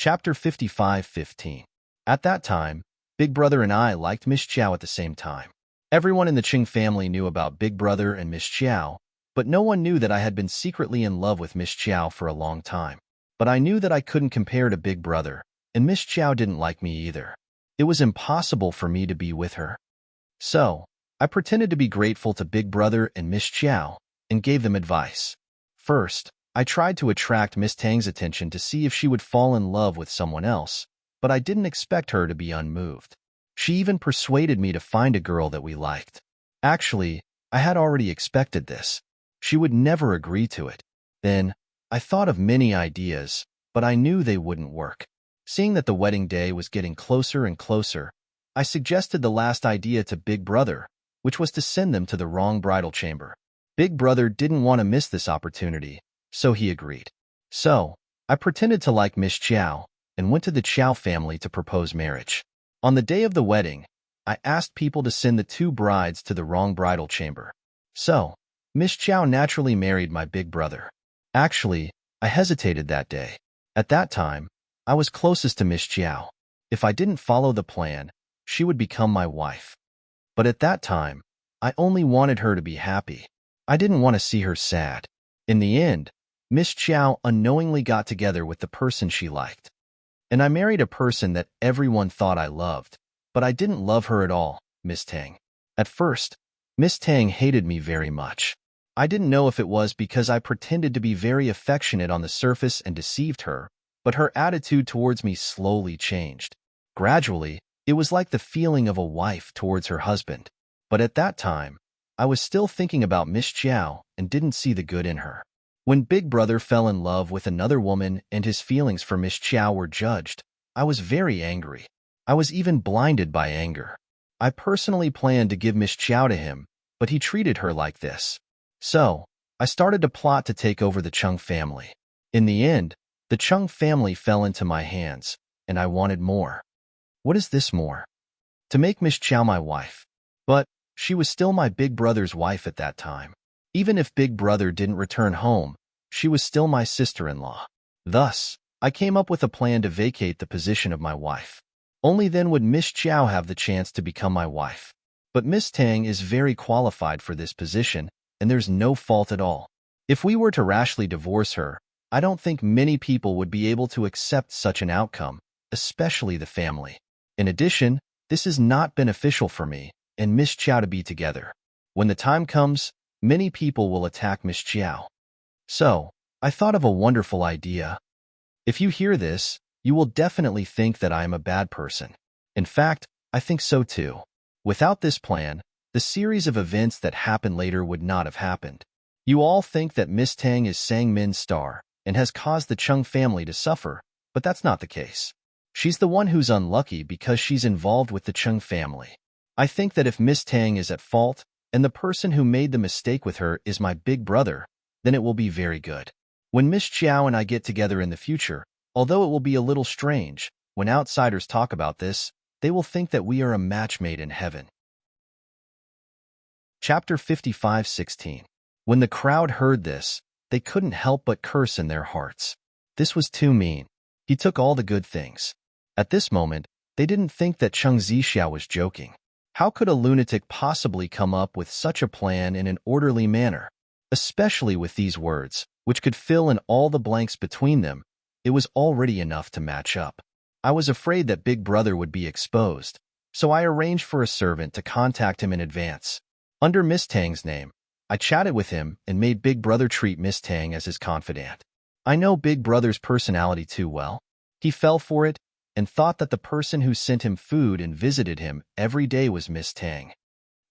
Chapter 55:15. At that time, Big Brother and I liked Miss Chow at the same time. Everyone in the Ching family knew about Big Brother and Miss Chow, but no one knew that I had been secretly in love with Miss Chow for a long time. But I knew that I couldn't compare to Big Brother, and Miss Chow didn't like me either. It was impossible for me to be with her. So, I pretended to be grateful to Big Brother and Miss Chow and gave them advice. First, I tried to attract Miss Tang's attention to see if she would fall in love with someone else, but I didn't expect her to be unmoved. She even persuaded me to find a girl that we liked. Actually, I had already expected this. She would never agree to it. Then, I thought of many ideas, but I knew they wouldn't work. Seeing that the wedding day was getting closer and closer, I suggested the last idea to Big Brother, which was to send them to the wrong bridal chamber. Big Brother didn't want to miss this opportunity, so he agreed. So, I pretended to like Miss Chow and went to the Chow family to propose marriage. On the day of the wedding, I asked people to send the two brides to the wrong bridal chamber. So, Miss Chow naturally married my Big Brother. Actually, I hesitated that day. At that time, I was closest to Miss Chow. If I didn't follow the plan, she would become my wife. But at that time, I only wanted her to be happy. I didn't want to see her sad. In the end, Miss Chow unknowingly got together with the person she liked. And I married a person that everyone thought I loved, but I didn't love her at all, Miss Tang. At first, Miss Tang hated me very much. I didn't know if it was because I pretended to be very affectionate on the surface and deceived her, but her attitude towards me slowly changed. Gradually, it was like the feeling of a wife towards her husband. But at that time, I was still thinking about Miss Chow and didn't see the good in her. When Big Brother fell in love with another woman and his feelings for Miss Chow were judged, I was very angry. I was even blinded by anger. I personally planned to give Miss Chow to him, but he treated her like this. So, I started to plot to take over the Chung family. In the end, the Chung family fell into my hands, and I wanted more. What is this more? To make Miss Chow my wife. But she was still my Big Brother's wife at that time. Even if Big Brother didn't return home, she was still my sister-in-law. Thus, I came up with a plan to vacate the position of my wife. Only then would Miss Chow have the chance to become my wife. But Miss Tang is very qualified for this position, and there's no fault at all. If we were to rashly divorce her, I don't think many people would be able to accept such an outcome, especially the family. In addition, this is not beneficial for me and Miss Chow to be together. When the time comes, many people will attack Miss Chow. So, I thought of a wonderful idea. If you hear this, you will definitely think that I am a bad person. In fact, I think so too. Without this plan, the series of events that happened later would not have happened. You all think that Miss Tang is Sang Min's star and has caused the Chung family to suffer, but that's not the case. She's the one who's unlucky because she's involved with the Chung family. I think that if Miss Tang is at fault, and the person who made the mistake with her is my Big Brother, then it will be very good. When Miss Chow and I get together in the future, although it will be a little strange, when outsiders talk about this, they will think that we are a match made in heaven. Chapter 55:16. When the crowd heard this, they couldn't help but curse in their hearts. This was too mean. He took all the good things. At this moment, they didn't think that Chung Zixiao was joking. How could a lunatic possibly come up with such a plan in an orderly manner? Especially with these words, which could fill in all the blanks between them, it was already enough to match up. I was afraid that Big Brother would be exposed, so I arranged for a servant to contact him in advance. Under Miss Tang's name, I chatted with him and made Big Brother treat Miss Tang as his confidant. I know Big Brother's personality too well. He fell for it and thought that the person who sent him food and visited him every day was Miss Tang.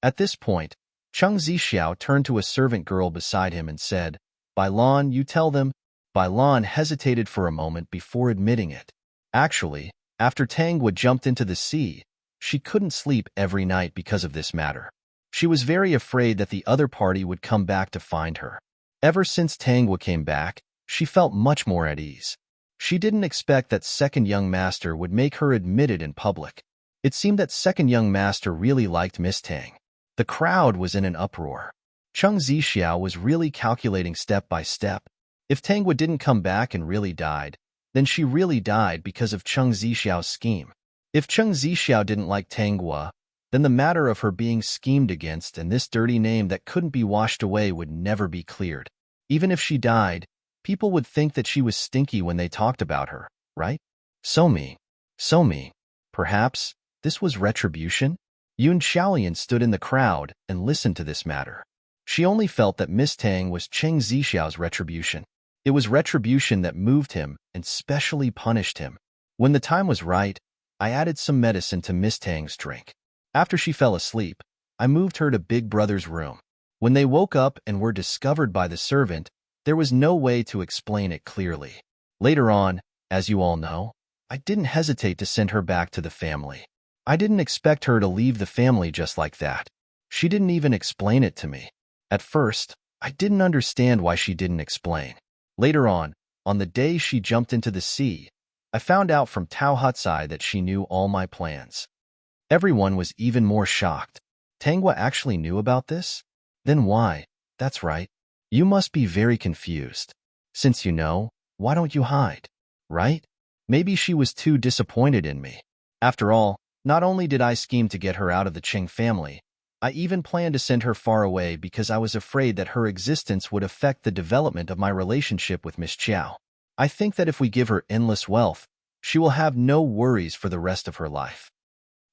At this point, Chung Zixiao turned to a servant girl beside him and said, "Bai Lan, you tell them." Bai Lan hesitated for a moment before admitting it. Actually, after Tangwa jumped into the sea, she couldn't sleep every night because of this matter. She was very afraid that the other party would come back to find her. Ever since Tangwa came back, she felt much more at ease. She didn't expect that Second Young Master would make her admit it in public. It seemed that Second Young Master really liked Miss Tang. The crowd was in an uproar. Chung Zixiao was really calculating step by step. If Tangwa didn't come back and really died, then she really died because of Cheng Zixiao's scheme. If Cheng Zixiao didn't like Tanghua, then the matter of her being schemed against and this dirty name that couldn't be washed away would never be cleared. Even if she died, people would think that she was stinky when they talked about her, right? So mean. So mean. Perhaps this was retribution? Yun Xiaolian stood in the crowd and listened to this matter. She only felt that Miss Tang was Cheng Zixiao's retribution. It was retribution that moved him and specially punished him. When the time was right, I added some medicine to Miss Tang's drink. After she fell asleep, I moved her to Big Brother's room. When they woke up and were discovered by the servant, there was no way to explain it clearly. Later on, as you all know, I didn't hesitate to send her back to the family. I didn't expect her to leave the family just like that. She didn't even explain it to me. At first, I didn't understand why she didn't explain. Later on the day she jumped into the sea, I found out from Tao Hutsai that she knew all my plans. Everyone was even more shocked. Tanghua actually knew about this? Then why? That's right. You must be very confused. Since you know, why don't you hide? Right? Maybe she was too disappointed in me. After all, not only did I scheme to get her out of the Qing family, I even planned to send her far away because I was afraid that her existence would affect the development of my relationship with Miss Chiao. I think that if we give her endless wealth, she will have no worries for the rest of her life.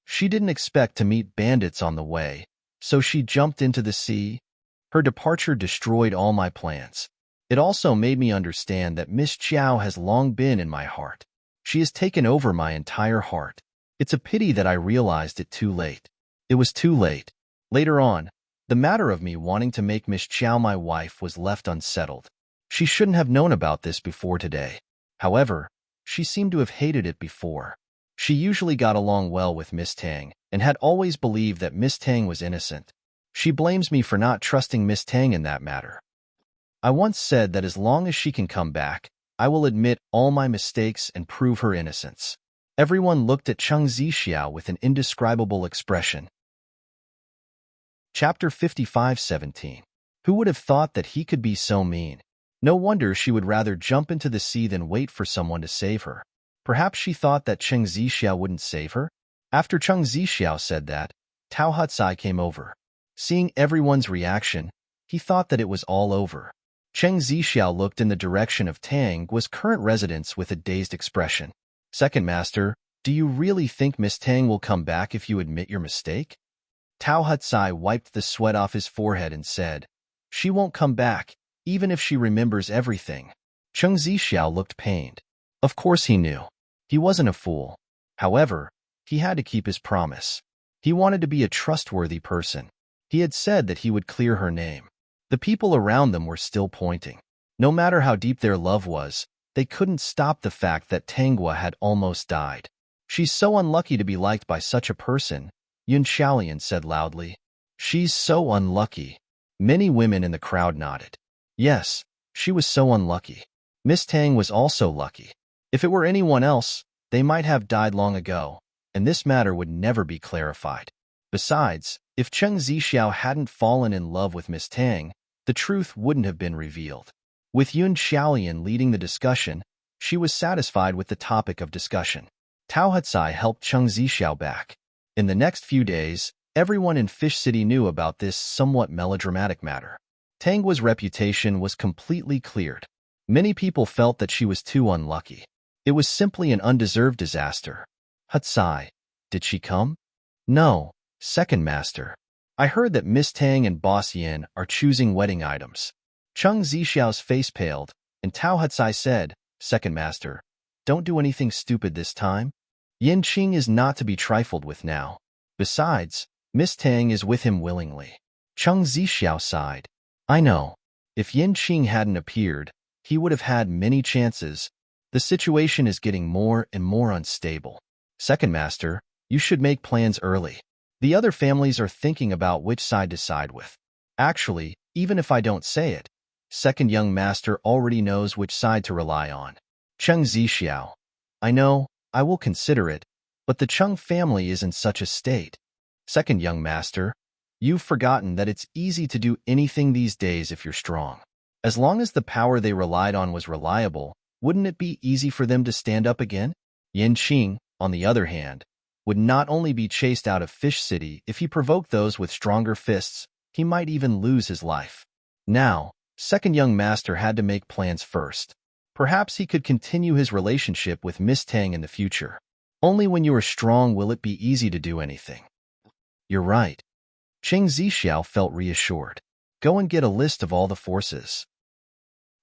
She didn't expect to meet bandits on the way, so she jumped into the sea. Her departure destroyed all my plans. It also made me understand that Miss Chiao has long been in my heart. She has taken over my entire heart. It's a pity that I realized it too late. It was too late. Later on, the matter of me wanting to make Miss Chiao my wife was left unsettled. She shouldn't have known about this before today. However, she seemed to have hated it before. She usually got along well with Miss Tang and had always believed that Miss Tang was innocent. She blames me for not trusting Miss Tang in that matter. I once said that as long as she can come back, I will admit all my mistakes and prove her innocence. Everyone looked at Cheng Zixiao with an indescribable expression. Chapter 55:17. Who would have thought that he could be so mean? No wonder she would rather jump into the sea than wait for someone to save her. Perhaps she thought that Cheng Zixiao wouldn't save her? After Cheng Zixiao said that, Tao Hutsai came over. Seeing everyone's reaction, he thought that it was all over. Cheng Zixiao looked in the direction of Tang's current residence with a dazed expression. Second Master, do you really think Miss Tang will come back if you admit your mistake? Tao Hutsai wiped the sweat off his forehead and said, She won't come back, even if she remembers everything. Cheng Zixiao looked pained. Of course he knew. He wasn't a fool. However, he had to keep his promise. He wanted to be a trustworthy person. He had said that he would clear her name. The people around them were still pointing. No matter how deep their love was, they couldn't stop the fact that Tanghua had almost died. She's so unlucky to be liked by such a person, Yun Xiaolian said loudly. She's so unlucky. Many women in the crowd nodded. Yes, she was so unlucky. Miss Tang was also lucky. If it were anyone else, they might have died long ago, and this matter would never be clarified. Besides, if Cheng Zixiao hadn't fallen in love with Miss Tang, the truth wouldn't have been revealed. With Yun Xiaolian leading the discussion, she was satisfied with the topic of discussion. Tao Hutsai helped Cheng Zixiao back. In the next few days, everyone in Fish City knew about this somewhat melodramatic matter. Tanghua's reputation was completely cleared. Many people felt that she was too unlucky. It was simply an undeserved disaster. Hutsai, did she come? No, Second Master. I heard that Miss Tang and Boss Yin are choosing wedding items. Cheng Zixiao's face paled, and Tao Hutsai said, Second Master, don't do anything stupid this time. Yin Qing is not to be trifled with now. Besides, Miss Tang is with him willingly. Cheng Zixiao sighed. I know. If Yin Qing hadn't appeared, he would have had many chances. The situation is getting more and more unstable. Second Master, you should make plans early. The other families are thinking about which side to side with. Actually, even if I don't say it, Second Young Master already knows which side to rely on. Cheng Zixiao. I know, I will consider it, but the Cheng family is in such a state. Second Young Master, you've forgotten that it's easy to do anything these days if you're strong. As long as the power they relied on was reliable, wouldn't it be easy for them to stand up again? Yin Qing, on the other hand, would not only be chased out of Fish City if he provoked those with stronger fists, he might even lose his life. Now, second young master had to make plans first. Perhaps he could continue his relationship with Miss Tang in the future. Only when you are strong will it be easy to do anything. You're right. Cheng Zixiao felt reassured. Go and get a list of all the forces.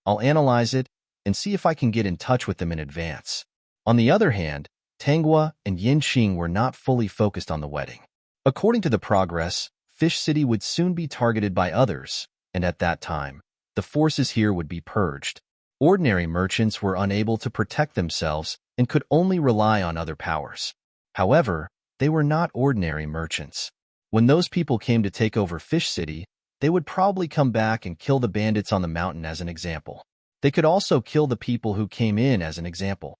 I'll analyze it and see if I can get in touch with them in advance. On the other hand, Tanghua and Yin Qing were not fully focused on the wedding. According to the progress, Fish City would soon be targeted by others, and at that time, the forces here would be purged. Ordinary merchants were unable to protect themselves and could only rely on other powers. However, they were not ordinary merchants. When those people came to take over Fish City, they would probably come back and kill the bandits on the mountain as an example. They could also kill the people who came in as an example.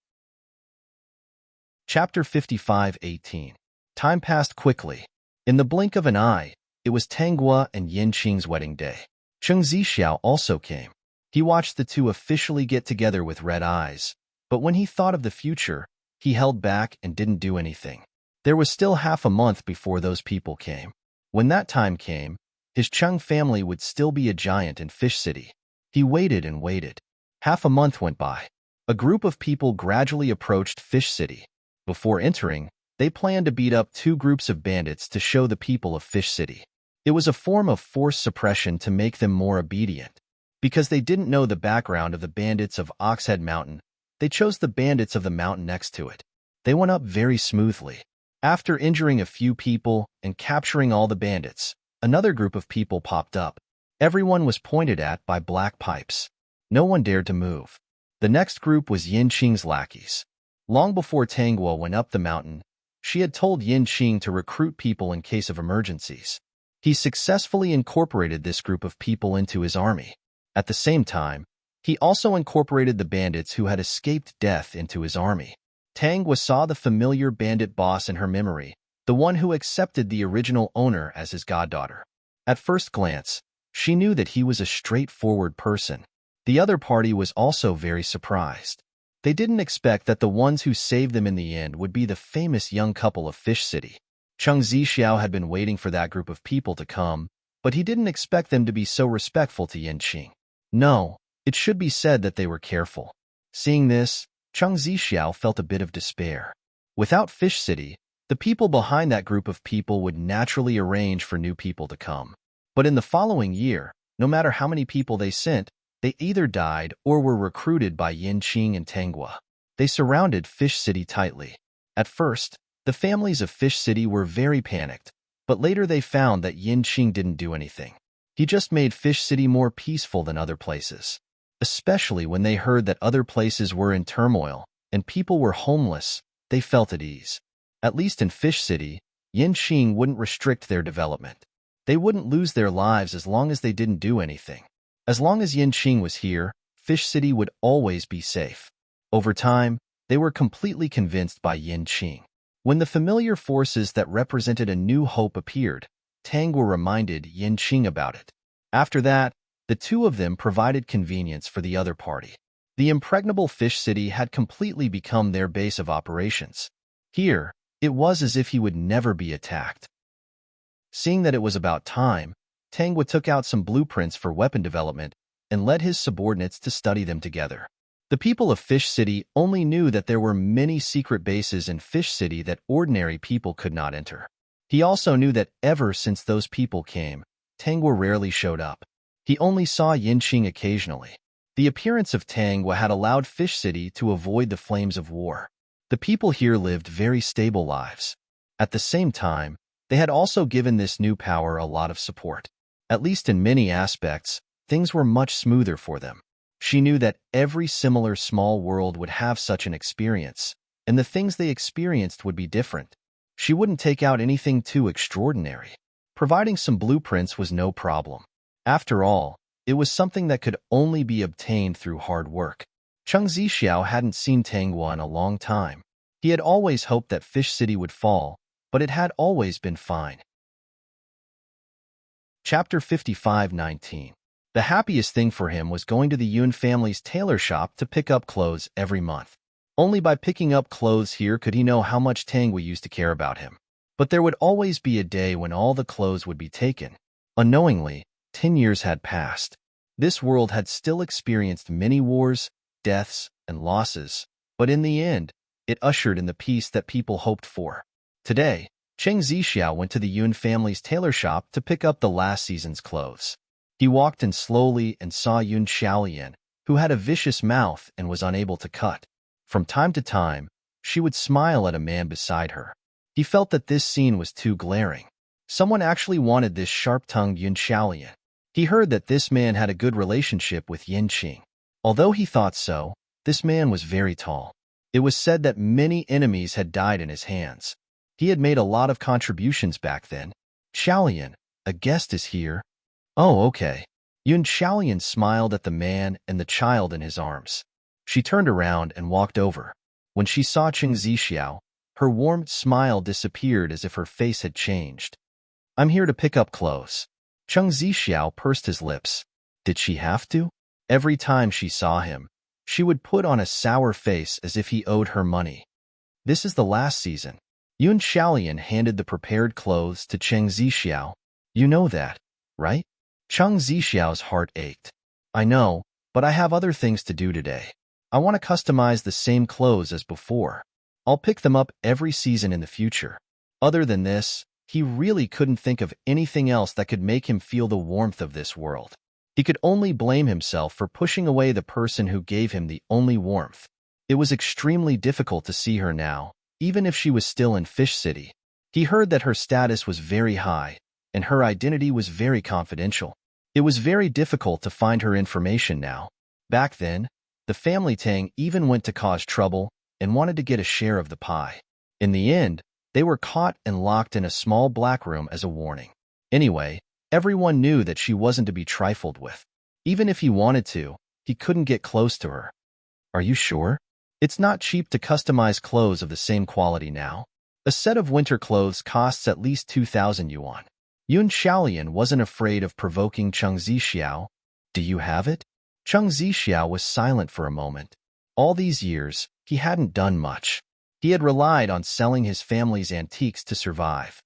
Chapter 55:18. Time passed quickly. In the blink of an eye, it was Tanghua and Yin Qing's wedding day. Cheng Zixiao also came. He watched the two officially get together with red eyes, but when he thought of the future, he held back and didn't do anything. There was still half a month before those people came. When that time came, his Cheng family would still be a giant in Fish City. He waited and waited. Half a month went by. A group of people gradually approached Fish City. Before entering, they planned to beat up two groups of bandits to show the people of Fish City. It was a form of forced suppression to make them more obedient. Because they didn't know the background of the bandits of Oxhead Mountain, they chose the bandits of the mountain next to it. They went up very smoothly. After injuring a few people and capturing all the bandits, another group of people popped up. Everyone was pointed at by black pipes. No one dared to move. The next group was Yin Qing's lackeys. Long before Tanghua went up the mountain, she had told Yin Qing to recruit people in case of emergencies. He successfully incorporated this group of people into his army. At the same time, he also incorporated the bandits who had escaped death into his army. Tanghua saw the familiar bandit boss in her memory, the one who accepted the original owner as his goddaughter. At first glance, she knew that he was a straightforward person. The other party was also very surprised. They didn't expect that the ones who saved them in the end would be the famous young couple of Fish City. Cheng Zixiao had been waiting for that group of people to come, but he didn't expect them to be so respectful to Yin Qing. No, it should be said that they were careful. Seeing this, Cheng Zixiao felt a bit of despair. Without Fish City, the people behind that group of people would naturally arrange for new people to come. But in the following year, no matter how many people they sent, they either died or were recruited by Yin Qing and Tanghua. They surrounded Fish City tightly. At first, the families of Fish City were very panicked, but later they found that Yin Qing didn't do anything. He just made Fish City more peaceful than other places. Especially when they heard that other places were in turmoil and people were homeless, they felt at ease. At least in Fish City, Yin Qing wouldn't restrict their development. They wouldn't lose their lives as long as they didn't do anything. As long as Yin Qing was here, Fish City would always be safe. Over time, they were completely convinced by Yin Qing. When the familiar forces that represented a new hope appeared, Tanghua reminded Yin Qing about it. After that, the two of them provided convenience for the other party. The impregnable Fish City had completely become their base of operations. Here, it was as if he would never be attacked. Seeing that it was about time, Tanghua took out some blueprints for weapon development and led his subordinates to study them together. The people of Fish City only knew that there were many secret bases in Fish City that ordinary people could not enter. He also knew that ever since those people came, Tanghua rarely showed up. He only saw Yin Qing occasionally. The appearance of Tanghua had allowed Fish City to avoid the flames of war. The people here lived very stable lives. At the same time, they had also given this new power a lot of support. At least in many aspects, things were much smoother for them. She knew that every similar small world would have such an experience, and the things they experienced would be different. She wouldn't take out anything too extraordinary. Providing some blueprints was no problem. After all, it was something that could only be obtained through hard work. Cheng Zixiao hadn't seen Tanghua in a long time. He had always hoped that Fish City would fall, but it had always been fine. Chapter 55:19. The happiest thing for him was going to the Yun family's tailor shop to pick up clothes every month. Only by picking up clothes here could he know how much Tangwa used to care about him. But there would always be a day when all the clothes would be taken. Unknowingly, 10 years had passed. This world had still experienced many wars, deaths, and losses, but in the end, it ushered in the peace that people hoped for. Today, Cheng Zixiao went to the Yun family's tailor shop to pick up the last season's clothes. He walked in slowly and saw Yun Xiaolian, who had a vicious mouth and was unable to cut. From time to time, she would smile at a man beside her. He felt that this scene was too glaring. Someone actually wanted this sharp-tongued Yun Xiaolian. He heard that this man had a good relationship with Yin Qing. Although he thought so, this man was very tall. It was said that many enemies had died in his hands. He had made a lot of contributions back then. Xiaolian, a guest is here. Oh, okay. Yun Xiaolian smiled at the man and the child in his arms. She turned around and walked over. When she saw Cheng Zixiao, her warm smile disappeared as if her face had changed. I'm here to pick up clothes. Cheng Zixiao pursed his lips. Did she have to? Every time she saw him, she would put on a sour face as if he owed her money. This is the last season. Yun Xiaolian handed the prepared clothes to Cheng Zixiao. You know that, right? Cheng Zixiao's heart ached. I know, but I have other things to do today. I want to customize the same clothes as before. I'll pick them up every season in the future. Other than this, he really couldn't think of anything else that could make him feel the warmth of this world. He could only blame himself for pushing away the person who gave him the only warmth. It was extremely difficult to see her now, even if she was still in Fish City. He heard that her status was very high, and her identity was very confidential. It was very difficult to find her information now. Back then, the family Tang even went to cause trouble and wanted to get a share of the pie. In the end, they were caught and locked in a small black room as a warning. Anyway, everyone knew that she wasn't to be trifled with. Even if he wanted to, he couldn't get close to her. Are you sure? It's not cheap to customize clothes of the same quality now. A set of winter clothes costs at least 2,000 yuan. Yun Xiaolian wasn't afraid of provoking Cheng Zixiao. Do you have it? Cheng Zixiao was silent for a moment. All these years, he hadn't done much. He had relied on selling his family's antiques to survive.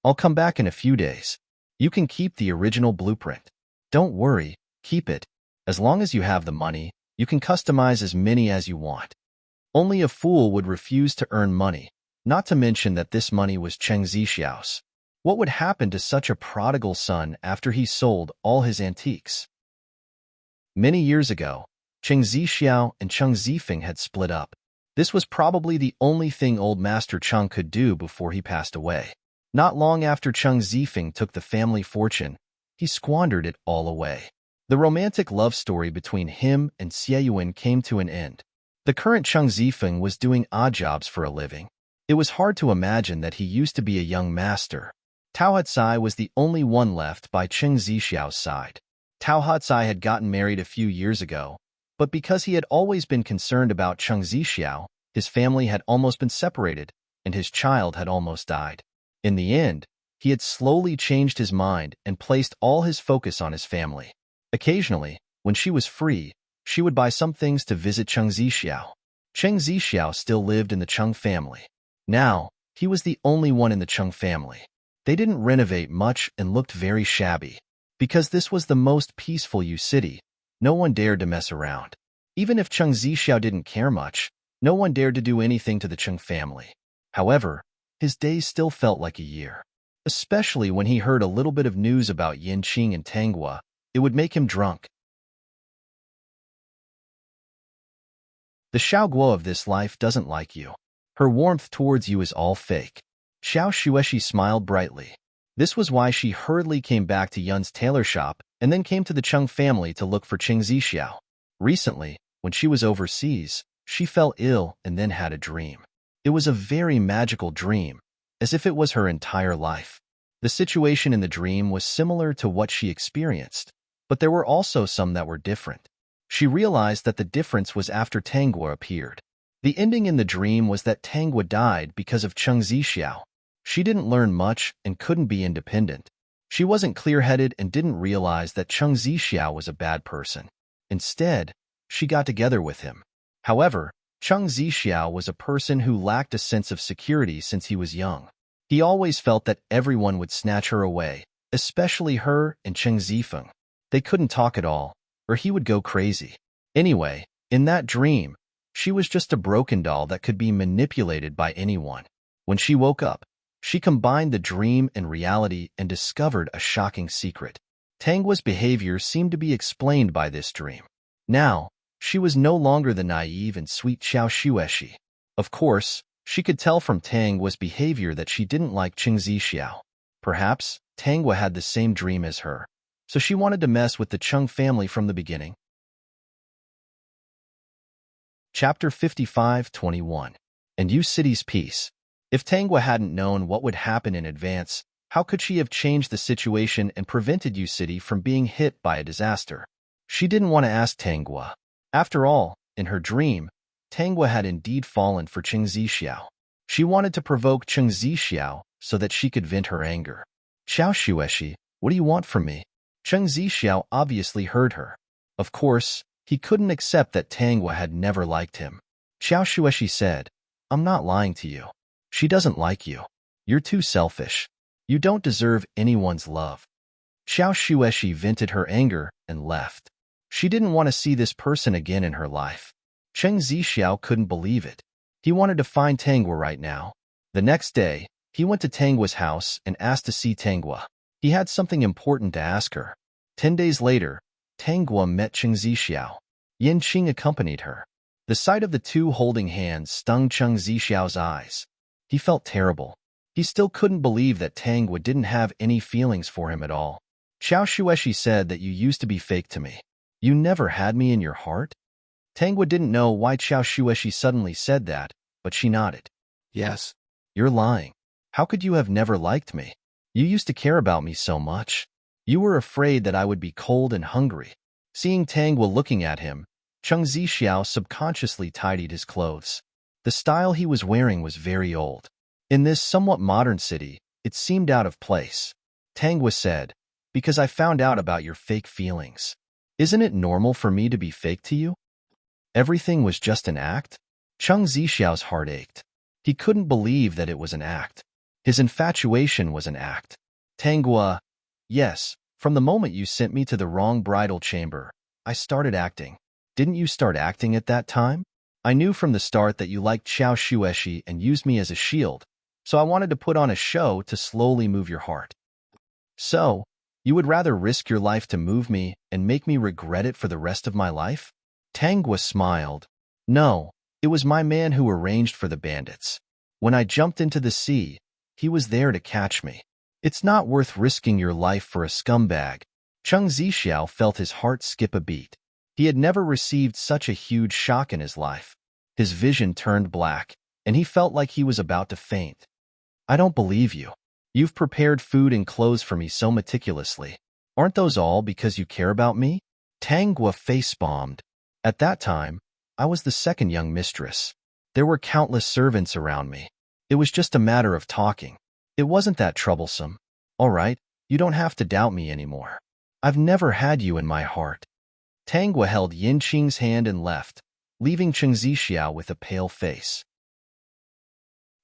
I'll come back in a few days. You can keep the original blueprint. Don't worry, keep it. As long as you have the money, you can customize as many as you want. Only a fool would refuse to earn money, not to mention that this money was Cheng Zixiao's. What would happen to such a prodigal son after he sold all his antiques? Many years ago, Cheng Zixiao and Cheng Zifeng had split up. This was probably the only thing old Master Cheng could do before he passed away. Not long after Cheng Zifeng took the family fortune, he squandered it all away. The romantic love story between him and Xie Yuan came to an end. The current Cheng Zifeng was doing odd jobs for a living. It was hard to imagine that he used to be a young master. Tao Hatsai was the only one left by Cheng Zixiao's side. Tao Hatsai had gotten married a few years ago, but because he had always been concerned about Cheng Zixiao, his family had almost been separated, and his child had almost died. In the end, he had slowly changed his mind and placed all his focus on his family. Occasionally, when she was free, she would buy some things to visit Cheng Zixiao. Cheng Zixiao still lived in the Cheng family. Now, he was the only one in the Cheng family. They didn't renovate much and looked very shabby. Because this was the most peaceful Yu city, no one dared to mess around. Even if Cheng Zixiao didn't care much, no one dared to do anything to the Cheng family. However, his days still felt like a year. Especially when he heard a little bit of news about Yin Qing and Tangwa, it would make him drunk. The Xiao Guo of this life doesn't like you. Her warmth towards you is all fake. Xiao Xueshi smiled brightly. This was why she hurriedly came back to Yun's tailor shop and then came to the Cheng family to look for Cheng Zixiao. Recently, when she was overseas, she fell ill and then had a dream. It was a very magical dream, as if it was her entire life. The situation in the dream was similar to what she experienced, but there were also some that were different. She realized that the difference was after Tangwa appeared. The ending in the dream was that Tangwa died because of Cheng Zixiao. She didn't learn much and couldn't be independent. She wasn't clear-headed and didn't realize that Cheng Zixiao was a bad person. Instead, she got together with him. However, Cheng Zixiao was a person who lacked a sense of security since he was young. He always felt that everyone would snatch her away, especially her and Cheng Zifeng. They couldn't talk at all, or he would go crazy. Anyway, in that dream, she was just a broken doll that could be manipulated by anyone. When she woke up, she combined the dream and reality and discovered a shocking secret. Tangua's behavior seemed to be explained by this dream. Now, she was no longer the naive and sweet Xiao Shueshi. Of course, she could tell from Tangua's behavior that she didn't like Cheng Zixiao. Perhaps Tangua had the same dream as her, so she wanted to mess with the Cheng family from the beginning. Chapter 55-21. And You City's Peace. If Tangua hadn't known what would happen in advance, how could she have changed the situation and prevented U City from being hit by a disaster? She didn't want to ask Tangua. After all, in her dream, Tangua had indeed fallen for Cheng Zixiao. She wanted to provoke Cheng Zixiao so that she could vent her anger. Xiao Shueshi, what do you want from me? Cheng Zixiao obviously heard her. Of course, he couldn't accept that Tangua had never liked him. Xiao Shueshi said, I'm not lying to you. She doesn't like you. You're too selfish. You don't deserve anyone's love. Xiao Shueshi vented her anger and left. She didn't want to see this person again in her life. Cheng Zixiao couldn't believe it. He wanted to find Tangua right now. The next day, he went to Tangua's house and asked to see Tangua. He had something important to ask her. 10 days later, Tangua met Cheng Zixiao. Yin Qing accompanied her. The sight of the two holding hands stung Cheng Zixiao's eyes. He felt terrible. He still couldn't believe that Tangua didn't have any feelings for him at all. Xiao Shueshi said that you used to be fake to me. You never had me in your heart? Tangua didn't know why Xiao Shueshi suddenly said that, but she nodded. Yes. You're lying. How could you have never liked me? You used to care about me so much. You were afraid that I would be cold and hungry. Seeing Tangua looking at him, Cheng Zixiao subconsciously tidied his clothes. The style he was wearing was very old. In this somewhat modern city, it seemed out of place. Tangua said, because I found out about your fake feelings. Isn't it normal for me to be fake to you? Everything was just an act? Cheng Zixiao's heart ached. He couldn't believe that it was an act. His infatuation was an act. Tangua, yes, from the moment you sent me to the wrong bridal chamber, I started acting. Didn't you start acting at that time? I knew from the start that you liked Xiao Shueshi and used me as a shield, so I wanted to put on a show to slowly move your heart. So, you would rather risk your life to move me and make me regret it for the rest of my life? Tangua smiled. No, it was my man who arranged for the bandits. When I jumped into the sea, he was there to catch me. It's not worth risking your life for a scumbag. Cheng Zixiao felt his heart skip a beat. He had never received such a huge shock in his life. His vision turned black, and he felt like he was about to faint. I don't believe you. You've prepared food and clothes for me so meticulously. Aren't those all because you care about me? Tangua face-bombed. At that time, I was the second young mistress. There were countless servants around me. It was just a matter of talking. It wasn't that troublesome. All right, you don't have to doubt me anymore. I've never had you in my heart. Tangua held Yin Qing's hand and left, leaving Cheng Zixiao with a pale face.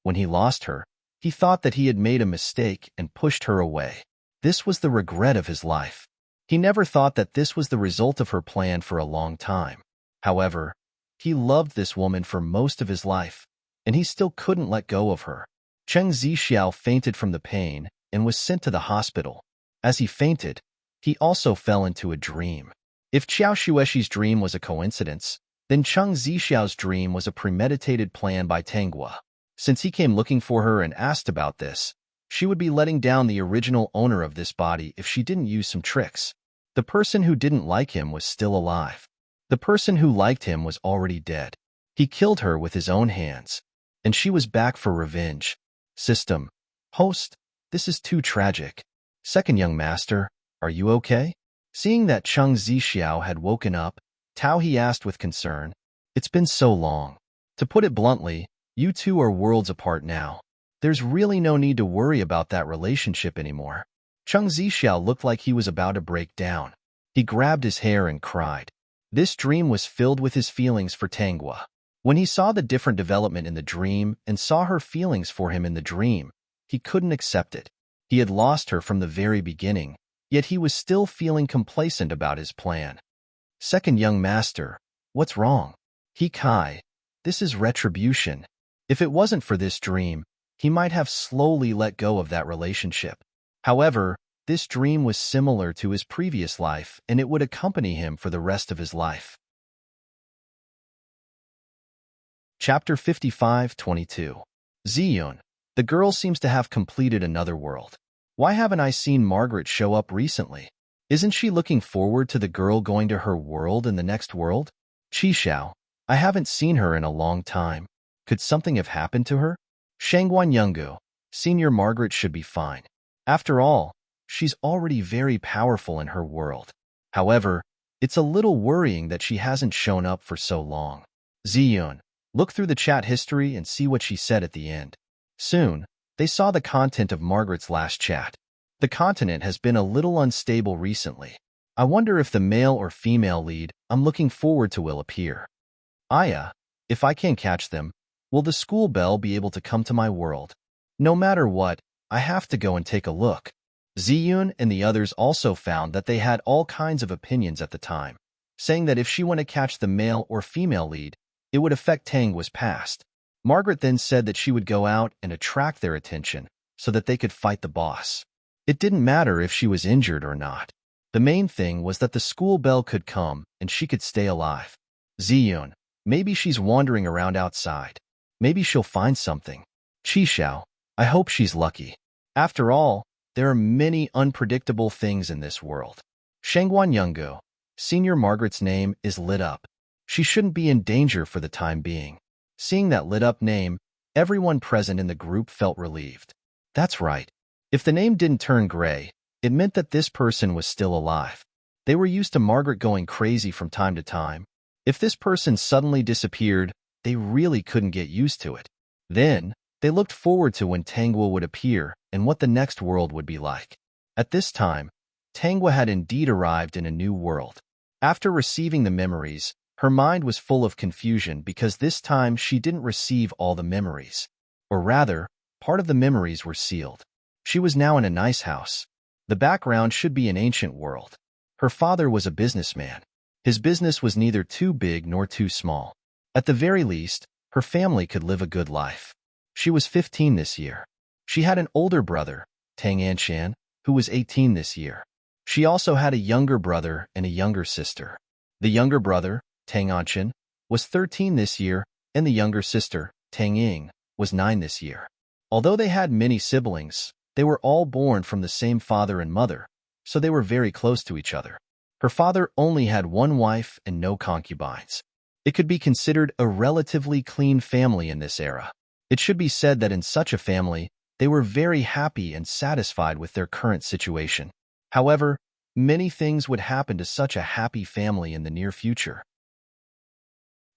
When he lost her, he thought that he had made a mistake and pushed her away. This was the regret of his life. He never thought that this was the result of her plan for a long time. However, he loved this woman for most of his life, and he still couldn't let go of her. Cheng Zixiao fainted from the pain and was sent to the hospital. As he fainted, he also fell into a dream. If Xiao Shueshi's dream was a coincidence, then Cheng Zixiao's dream was a premeditated plan by Tangua. Since he came looking for her and asked about this, she would be letting down the original owner of this body if she didn't use some tricks. The person who didn't like him was still alive. The person who liked him was already dead. He killed her with his own hands, and she was back for revenge. System. Host, this is too tragic. Second young master, are you okay? Seeing that Cheng Zixiao had woken up, Tao he asked with concern, it's been so long. To put it bluntly, you two are worlds apart now. There's really no need to worry about that relationship anymore. Chung Zixiao looked like he was about to break down. He grabbed his hair and cried. This dream was filled with his feelings for Tanghua. When he saw the different development in the dream and saw her feelings for him in the dream, he couldn't accept it. He had lost her from the very beginning, yet he was still feeling complacent about his plan. Second young master, what's wrong? He Kai, this is retribution. If it wasn't for this dream, he might have slowly let go of that relationship. However, this dream was similar to his previous life, and it would accompany him for the rest of his life. Chapter 55-22. Ziyun. The girl seems to have completed another world. Why haven't I seen Margaret show up recently? Isn't she looking forward to the girl going to her world in the next world? Qishao. I haven't seen her in a long time. Could something have happened to her? Shangguan Yungu. Senior Margaret should be fine. After all, she's already very powerful in her world. However, it's a little worrying that she hasn't shown up for so long. Ziyun. Look through the chat history and see what she said at the end. Soon, they saw the content of Margaret's last chat. The continent has been a little unstable recently. I wonder if the male or female lead I'm looking forward to will appear. Aya, if I can't catch them, will the school bell be able to come to my world? No matter what, I have to go and take a look. Ziyun and the others also found that they had all kinds of opinions at the time, saying that if she went to catch the male or female lead, it would affect Tanghua's past. Margaret then said that she would go out and attract their attention so that they could fight the boss. It didn't matter if she was injured or not. The main thing was that the school bell could come and she could stay alive. Ziyun, maybe she's wandering around outside. Maybe she'll find something. Qishao, I hope she's lucky. After all, there are many unpredictable things in this world. Shangguan Yungu, Senior Margaret's name is lit up. She shouldn't be in danger for the time being. Seeing that lit-up name, everyone present in the group felt relieved. That's right. If the name didn't turn gray, it meant that this person was still alive. They were used to Margaret going crazy from time to time. If this person suddenly disappeared, they really couldn't get used to it. Then, they looked forward to when Tanghua would appear and what the next world would be like. At this time, Tanghua had indeed arrived in a new world. After receiving the memories, her mind was full of confusion because this time she didn't receive all the memories. Or rather, part of the memories were sealed. She was now in a nice house. The background should be an ancient world. Her father was a businessman. His business was neither too big nor too small. At the very least, her family could live a good life. She was 15 this year. She had an older brother, Tang Anshan, who was 18 this year. She also had a younger brother and a younger sister. The younger brother, Tang Anshan, was 13 this year, and the younger sister, Tang Ying, was 9 this year. Although they had many siblings, they were all born from the same father and mother, so they were very close to each other. Her father only had one wife and no concubines. It could be considered a relatively clean family in this era. It should be said that in such a family, they were very happy and satisfied with their current situation. However, many things would happen to such a happy family in the near future.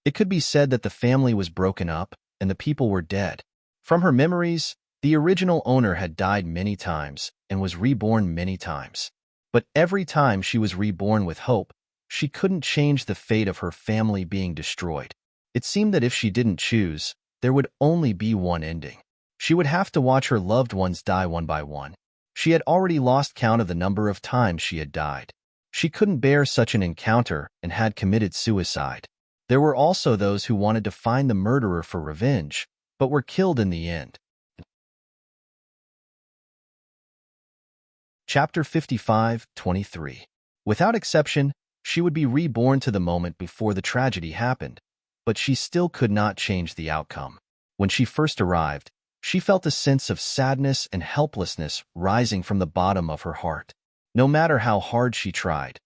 It could be said that the family was broken up and the people were dead. From her memories, the original owner had died many times and was reborn many times. But every time she was reborn with hope, she couldn't change the fate of her family being destroyed. It seemed that if she didn't choose, there would only be one ending. She would have to watch her loved ones die one by one. She had already lost count of the number of times she had died. She couldn't bear such an encounter and had committed suicide. There were also those who wanted to find the murderer for revenge, but were killed in the end. Chapter 55-23. Without exception, she would be reborn to the moment before the tragedy happened, but she still could not change the outcome. When she first arrived, she felt a sense of sadness and helplessness rising from the bottom of her heart. No matter how hard she tried,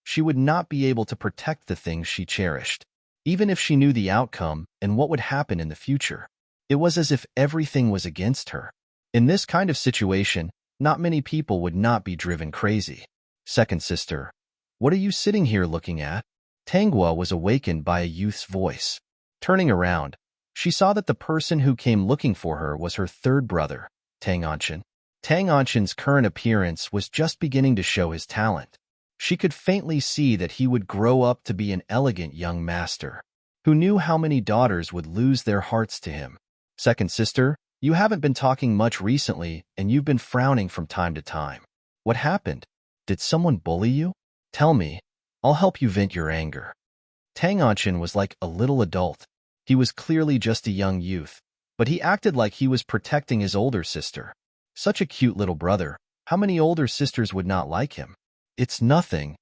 she would not be able to protect the things she cherished. Even if she knew the outcome and what would happen in the future, it was as if everything was against her. In this kind of situation, not many people would not be driven crazy. Second sister, what are you sitting here looking at? Tanghua was awakened by a youth's voice. Turning around, she saw that the person who came looking for her was her third brother, Tang Anshan. Tang Anchin's current appearance was just beginning to show his talent. She could faintly see that he would grow up to be an elegant young master. Who knew how many daughters would lose their hearts to him? Second sister, you haven't been talking much recently, and you've been frowning from time to time. What happened? Did someone bully you? Tell me. I'll help you vent your anger. Tang Anchin was like a little adult. He was clearly just a young youth, but he acted like he was protecting his older sister. Such a cute little brother. How many older sisters would not like him? It's nothing.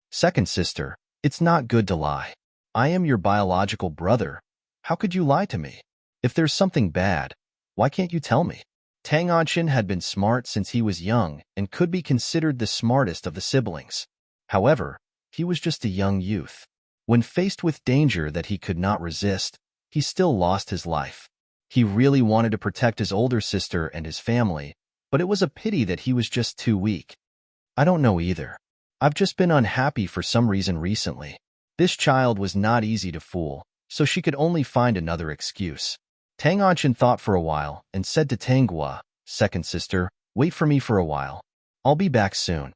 Second sister, it's not good to lie. I am your biological brother. How could you lie to me? If there's something bad, why can't you tell me? Tang Anchin had been smart since he was young and could be considered the smartest of the siblings. However, he was just a young youth. When faced with danger that he could not resist, he still lost his life. He really wanted to protect his older sister and his family, but it was a pity that he was just too weak. I don't know either. I've just been unhappy for some reason recently. This child was not easy to fool, so she could only find another excuse. Tang Anchin thought for a while and said to Tanghua, second sister, wait for me for a while. I'll be back soon.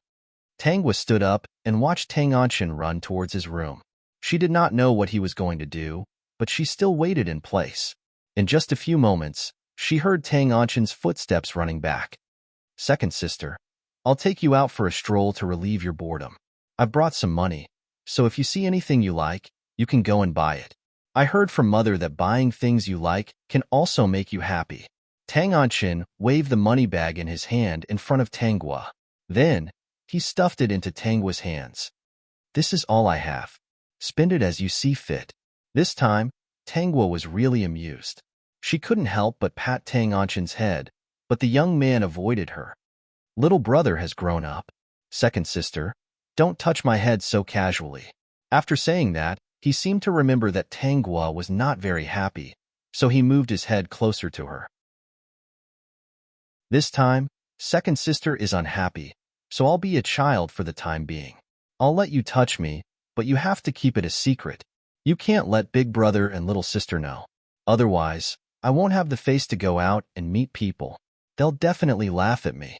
Tanghua stood up and watched Tang Anchin run towards his room. She did not know what he was going to do, but she still waited in place. In just a few moments, she heard Tang Anchin's footsteps running back. Second sister, I'll take you out for a stroll to relieve your boredom. I've brought some money, so if you see anything you like, you can go and buy it. I heard from Mother that buying things you like can also make you happy. Tang Anchin waved the money bag in his hand in front of Tanghua. Then, he stuffed it into Tanghua's hands. This is all I have. Spend it as you see fit. This time, Tanghua was really amused. She couldn't help but pat Tang Anchin's head, but the young man avoided her. Little brother has grown up. Second sister, don't touch my head so casually. After saying that, he seemed to remember that Tanghua was not very happy, so he moved his head closer to her. This time, second sister is unhappy, so I'll be a child for the time being. I'll let you touch me, but you have to keep it a secret. You can't let big brother and little sister know. Otherwise, I won't have the face to go out and meet people. They'll definitely laugh at me.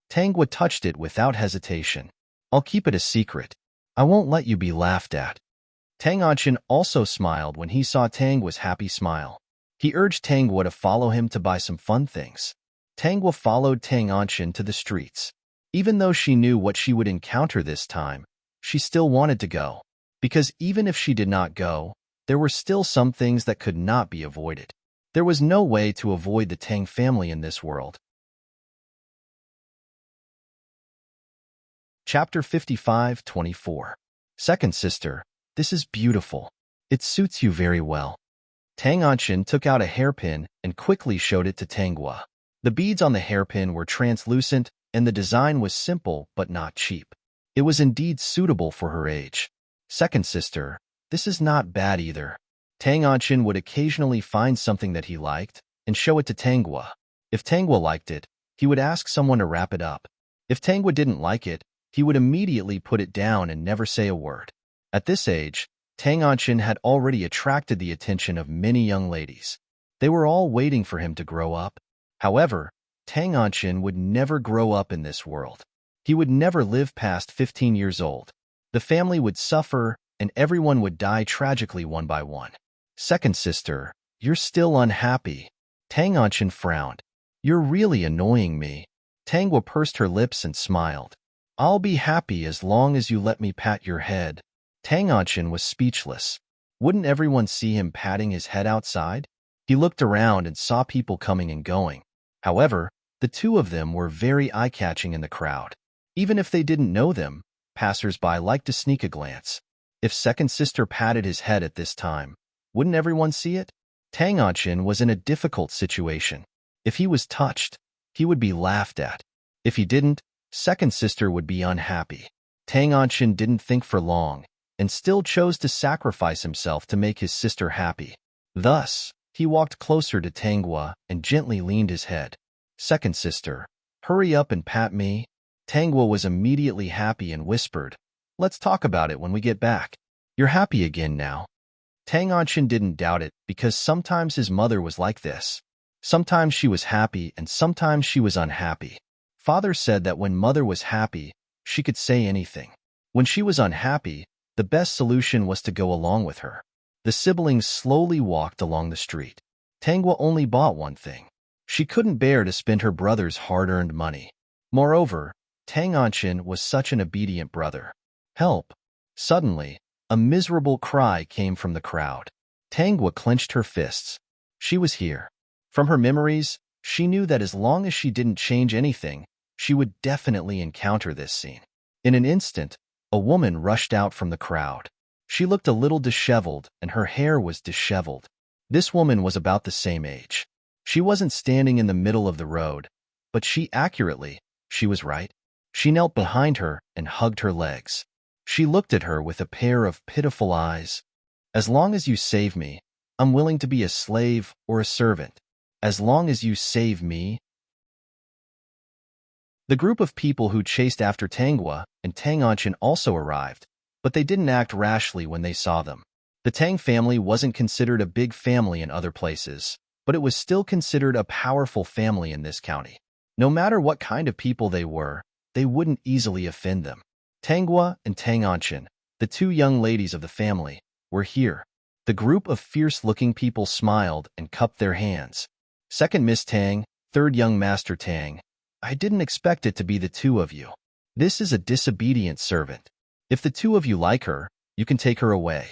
Tanghua touched it without hesitation. I'll keep it a secret. I won't let you be laughed at. Tang Anchin also smiled when he saw Tanghua's happy smile. He urged Tanghua to follow him to buy some fun things. Tanghua followed Tang Anchin to the streets. Even though she knew what she would encounter this time, she still wanted to go. Because even if she did not go, there were still some things that could not be avoided. There was no way to avoid the Tang family in this world. Chapter 55-24. Second sister, this is beautiful. It suits you very well. Tang Anchin took out a hairpin and quickly showed it to Tanghua. The beads on the hairpin were translucent, and the design was simple but not cheap. It was indeed suitable for her age. Second sister, this is not bad either. Tang Anchin would occasionally find something that he liked and show it to Tanghua. If Tanghua liked it, he would ask someone to wrap it up. If Tanghua didn't like it, he would immediately put it down and never say a word. At this age, Tang Anchin had already attracted the attention of many young ladies. They were all waiting for him to grow up. However, Tang Anchin would never grow up in this world. He would never live past 15 years old. The family would suffer, and everyone would die tragically one by one. Second sister, you're still unhappy. Tang Anchin frowned. You're really annoying me. Tanghua pursed her lips and smiled. I'll be happy as long as you let me pat your head. Tang Anchin was speechless. Wouldn't everyone see him patting his head outside? He looked around and saw people coming and going. However, the two of them were very eye-catching in the crowd. Even if they didn't know them, passers-by liked to sneak a glance. If second sister patted his head at this time, wouldn't everyone see it? Tang Anchin was in a difficult situation. If he was touched, he would be laughed at. If he didn't, second sister would be unhappy. Tang Anchin didn't think for long, and still chose to sacrifice himself to make his sister happy. Thus, he walked closer to Tanghua and gently leaned his head. Second sister, hurry up and pat me. Tanghua was immediately happy and whispered, let's talk about it when we get back. You're happy again now. Tang Anchin didn't doubt it because sometimes his mother was like this. Sometimes she was happy and sometimes she was unhappy. Father said that when Mother was happy, she could say anything. When she was unhappy, the best solution was to go along with her. The siblings slowly walked along the street. Tangwa only bought one thing. She couldn't bear to spend her brother's hard-earned money. Moreover, Tang Anchin was such an obedient brother. Help! Suddenly, a miserable cry came from the crowd. Tangwa clenched her fists. She was here. From her memories, she knew that as long as she didn't change anything, she would definitely encounter this scene. In an instant, a woman rushed out from the crowd. She looked a little disheveled, and her hair was disheveled. This woman was about the same age. She wasn't standing in the middle of the road, but she was right. She knelt behind her and hugged her legs. She looked at her with a pair of pitiful eyes. As long as you save me, I'm willing to be a slave or a servant. As long as you save me. The group of people who chased after Tangwa and Tang Anchin also arrived, but they didn't act rashly when they saw them. The Tang family wasn't considered a big family in other places, but it was still considered a powerful family in this county. No matter what kind of people they were, they wouldn't easily offend them. Tangwa and Tang Anchin, the two young ladies of the family, were here. The group of fierce-looking people smiled and cupped their hands. Second Miss Tang, third young Master Tang, I didn't expect it to be the two of you. This is a disobedient servant. If the two of you like her, you can take her away.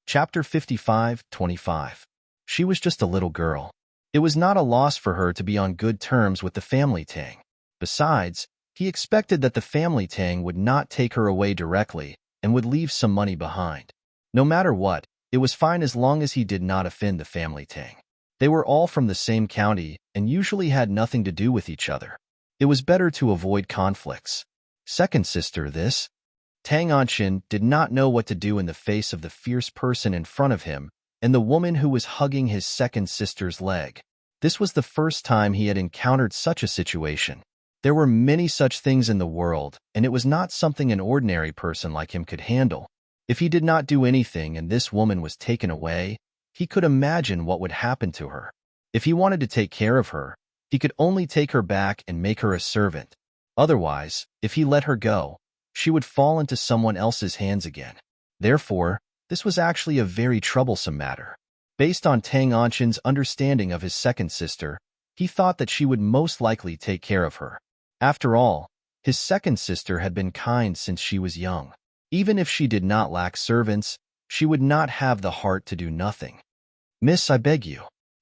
Chapter 55-25. She was just a little girl. It was not a loss for her to be on good terms with the family Tang. Besides, he expected that the family Tang would not take her away directly and would leave some money behind. No matter what, it was fine as long as he did not offend the family Tang. They were all from the same county and usually had nothing to do with each other. It was better to avoid conflicts. Second sister, this. Tang Anchin did not know what to do in the face of the fierce person in front of him and the woman who was hugging his second sister's leg. This was the first time he had encountered such a situation. There were many such things in the world, and it was not something an ordinary person like him could handle. If he did not do anything and this woman was taken away, he could imagine what would happen to her. If he wanted to take care of her, he could only take her back and make her a servant. Otherwise, if he let her go, she would fall into someone else's hands again. Therefore, this was actually a very troublesome matter. Based on Tang Anchin's understanding of his second sister, he thought that she would most likely take care of her. After all, his second sister had been kind since she was young. Even if she did not lack servants, she would not have the heart to do nothing. Miss, I beg you.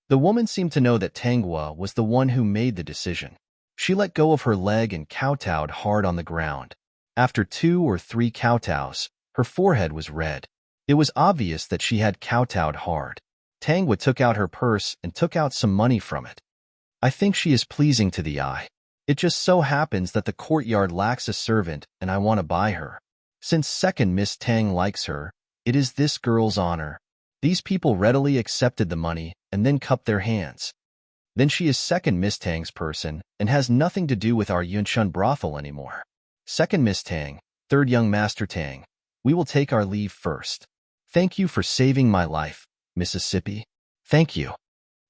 The woman seemed to know that Tangwa was the one who made the decision. She let go of her leg and kowtowed hard on the ground. After 2 or 3 kowtows, her forehead was red. It was obvious that she had kowtowed hard. Tangwa took out her purse and took out some money from it. I think she is pleasing to the eye. It just so happens that the courtyard lacks a servant and I want to buy her. Since second Miss Tang likes her, it is this girl's honor. These people readily accepted the money and then cupped their hands. Then she is second Miss Tang's person and has nothing to do with our Yunshun brothel anymore. Second Miss Tang, third young Master Tang, we will take our leave first. Thank you for saving my life, Mississippi. Thank you.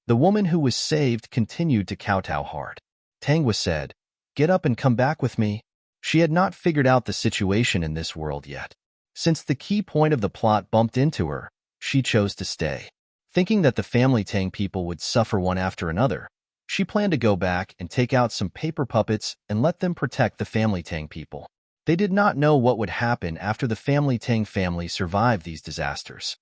The woman who was saved continued to kowtow hard. Tangwa said, get up and come back with me. She had not figured out the situation in this world yet. Since the key point of the plot bumped into her, she chose to stay. Thinking that the family Tang people would suffer one after another, she planned to go back and take out some paper puppets and let them protect the family Tang people. They did not know what would happen after the family Tang family survived these disasters.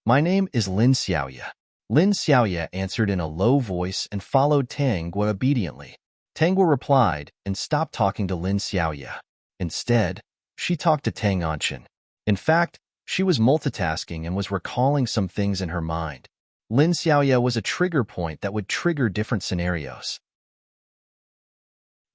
My name is Lin Xiaoya. Lin Xiaoya answered in a low voice and followed Tangwa obediently. Tangwa replied and stopped talking to Lin Xiaoya. Instead, she talked to Tang Anchin. In fact, she was multitasking and was recalling some things in her mind. Lin Xiaoya was a trigger point that would trigger different scenarios.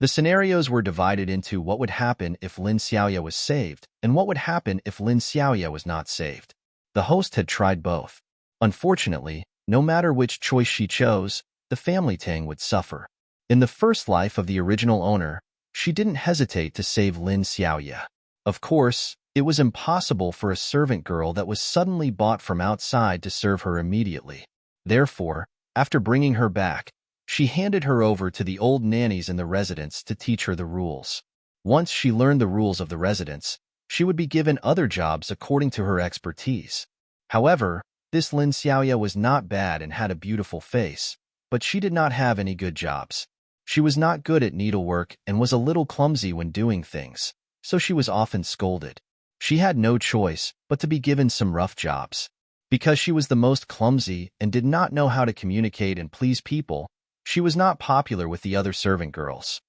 The scenarios were divided into what would happen if Lin Xiaoya was saved and what would happen if Lin Xiaoya was not saved. The host had tried both. Unfortunately, no matter which choice she chose, the family Tang would suffer. In the first life of the original owner, she didn't hesitate to save Lin Xiaoya. Of course, it was impossible for a servant girl that was suddenly bought from outside to serve her immediately. Therefore, After bringing her back, she handed her over to the old nannies in the residence to teach her the rules. Once she learned the rules of the residence, she would be given other jobs according to her expertise. However, this Lin Xiaoya was not bad and had a beautiful face, but she did not have any good jobs. She was not good at needlework and was a little clumsy when doing things, so she was often scolded. She had no choice but to be given some rough jobs. Because she was the most clumsy and did not know how to communicate and please people, she was not popular with the other servant girls.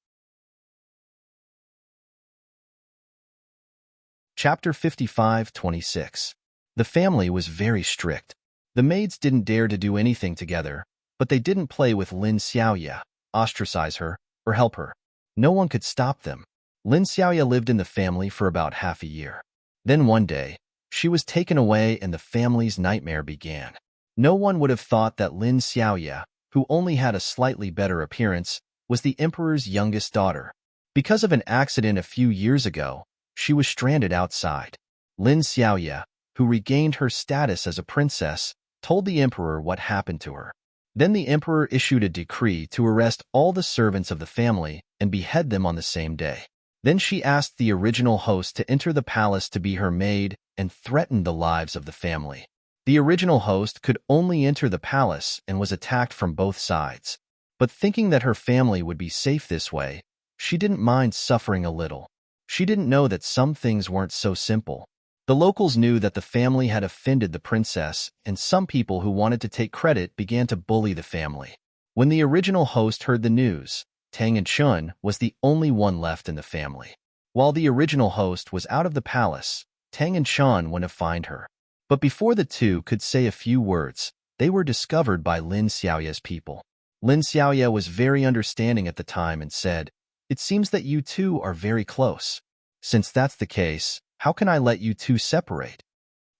Chapter 55-26. The family was very strict. The maids didn't dare to do anything together, but they didn't play with Lin Xiaoya, ostracize her, or help her. No one could stop them. Lin Xiaoya lived in the family for about half a year. Then one day, she was taken away and the family's nightmare began. No one would have thought that Lin Xiaoya, who only had a slightly better appearance, was the emperor's youngest daughter. Because of an accident a few years ago, she was stranded outside. Lin Xiaoya, who regained her status as a princess, told the emperor what happened to her. Then the emperor issued a decree to arrest all the servants of the family and behead them on the same day. Then she asked the original host to enter the palace to be her maid and threatened the lives of the family. The original host could only enter the palace and was attacked from both sides. But thinking that her family would be safe this way, she didn't mind suffering a little. She didn't know that some things weren't so simple. The locals knew that the family had offended the princess, and some people who wanted to take credit began to bully the family. When the original host heard the news, Tang and Chun was the only one left in the family. While the original host was out of the palace, Tang and Chun went to find her. But before the two could say a few words, they were discovered by Lin Xiaoya's people. Lin Xiaoya was very understanding at the time and said, "It seems that you two are very close. Since that's the case, how can I let you two separate?"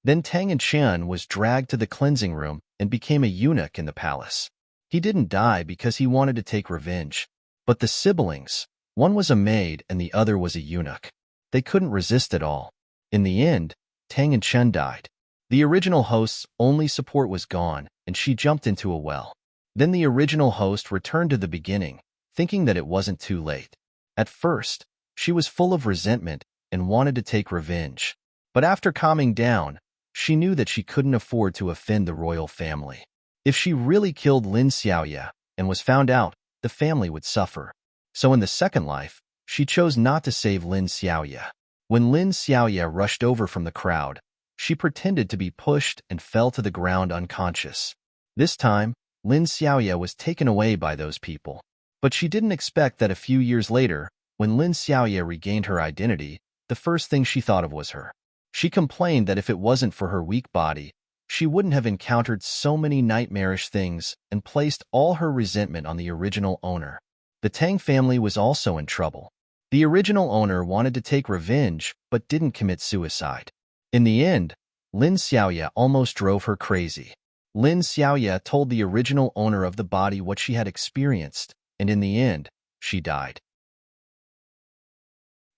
Then Tang and Chun was dragged to the cleansing room and became a eunuch in the palace. He didn't die because he wanted to take revenge. But the siblings, one was a maid and the other was a eunuch. They couldn't resist at all. In the end, Tang and Chun died. The original host's only support was gone, and she jumped into a well. Then the original host returned to the beginning, thinking that it wasn't too late. At first, she was full of resentment and wanted to take revenge. But after calming down, she knew that she couldn't afford to offend the royal family. If she really killed Lin Xiaoya and was found out, the family would suffer. So in the second life, she chose not to save Lin Xiaoya. When Lin Xiaoya rushed over from the crowd, she pretended to be pushed and fell to the ground unconscious. This time, Lin Xiaoya was taken away by those people. But she didn't expect that a few years later, when Lin Xiaoya regained her identity, the first thing she thought of was her. She complained that if it wasn't for her weak body, she wouldn't have encountered so many nightmarish things and placed all her resentment on the original owner. The Tang family was also in trouble. The original owner wanted to take revenge but didn't commit suicide. In the end, Lin Xiaoya almost drove her crazy. Lin Xiaoya told the original owner of the body what she had experienced, and in the end, she died.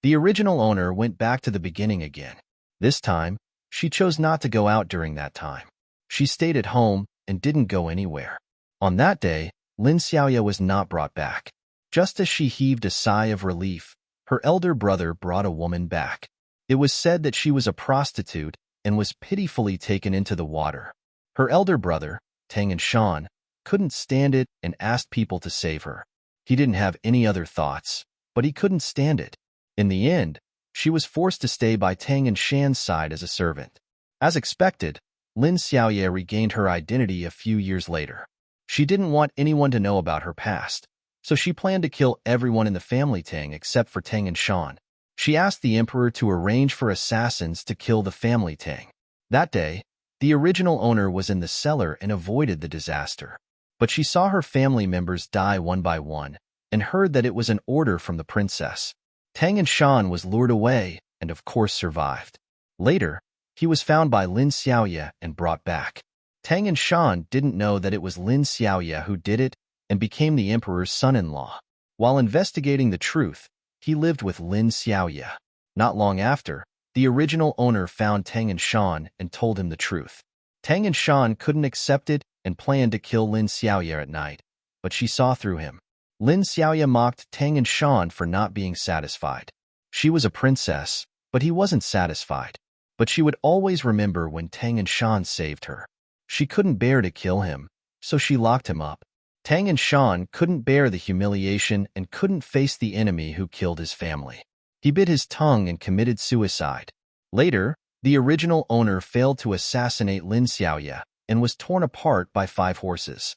The original owner went back to the beginning again. This time, she chose not to go out during that time. She stayed at home and didn't go anywhere. On that day, Lin Xiaoya was not brought back. Just as she heaved a sigh of relief, her elder brother brought a woman back. It was said that she was a prostitute and was pitifully taken into the water. Her elder brother, Tang and Shan, couldn't stand it and asked people to save her. He didn't have any other thoughts, but he couldn't stand it. In the end, she was forced to stay by Tang and Shan's side as a servant. As expected, Lin Xiaoya regained her identity a few years later. She didn't want anyone to know about her past, so she planned to kill everyone in the family Tang except for Tang and Shan. She asked the emperor to arrange for assassins to kill the family Tang. That day, the original owner was in the cellar and avoided the disaster. But she saw her family members die one by one and heard that it was an order from the princess. Tang and Shan was lured away and of course survived. Later, he was found by Lin Xiaoya and brought back. Tang and Shan didn't know that it was Lin Xiaoya who did it and became the emperor's son-in-law. While investigating the truth, he lived with Lin Xiaoya. Not long after, the original owner found Tang and Shan and told him the truth. Tang and Shan couldn't accept it and planned to kill Lin Xiaoya at night, but she saw through him. Lin Xiaoya mocked Tang and Shan for not being satisfied. She was a princess, but he wasn't satisfied. But she would always remember when Tang and Shan saved her. She couldn't bear to kill him, so she locked him up. Tang and Shan couldn't bear the humiliation and couldn't face the enemy who killed his family. He bit his tongue and committed suicide. Later, the original owner failed to assassinate Lin Xiaoya and was torn apart by 5 horses.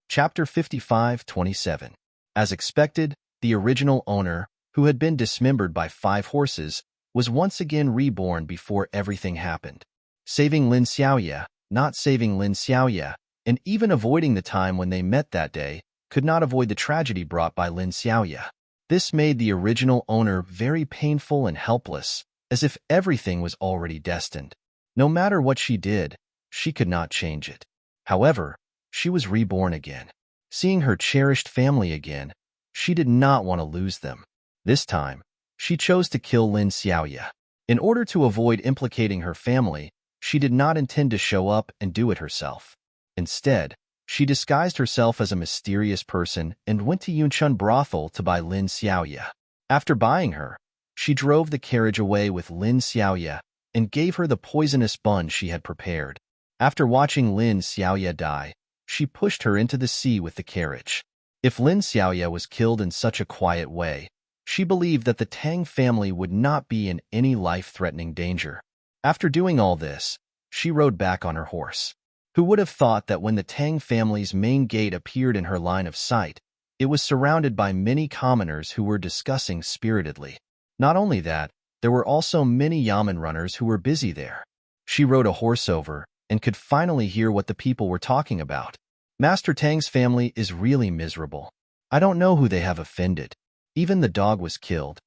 Chapter 55:27. As expected, the original owner, who had been dismembered by 5 horses, was once again reborn before everything happened. Saving Lin Xiaoya, not saving Lin Xiaoya, and even avoiding the time when they met that day, could not avoid the tragedy brought by Lin Xiaoya. This made the original owner very painful and helpless, as if everything was already destined. No matter what she did, she could not change it. However, she was reborn again. Seeing her cherished family again, she did not want to lose them. This time, she chose to kill Lin Xiaoya. In order to avoid implicating her family, she did not intend to show up and do it herself. Instead, she disguised herself as a mysterious person and went to Yunchun brothel to buy Lin Xiaoya. After buying her, she drove the carriage away with Lin Xiaoya and gave her the poisonous bun she had prepared. After watching Lin Xiaoya die, she pushed her into the sea with the carriage. If Lin Xiaoya was killed in such a quiet way, she believed that the Tang family would not be in any life-threatening danger. After doing all this, she rode back on her horse. Who would have thought that when the Tang family's main gate appeared in her line of sight, it was surrounded by many commoners who were discussing spiritedly. Not only that, there were also many yamen runners who were busy there. She rode a horse over and could finally hear what the people were talking about. Master Tang's family is really miserable. I don't know who they have offended. Even the dog was killed.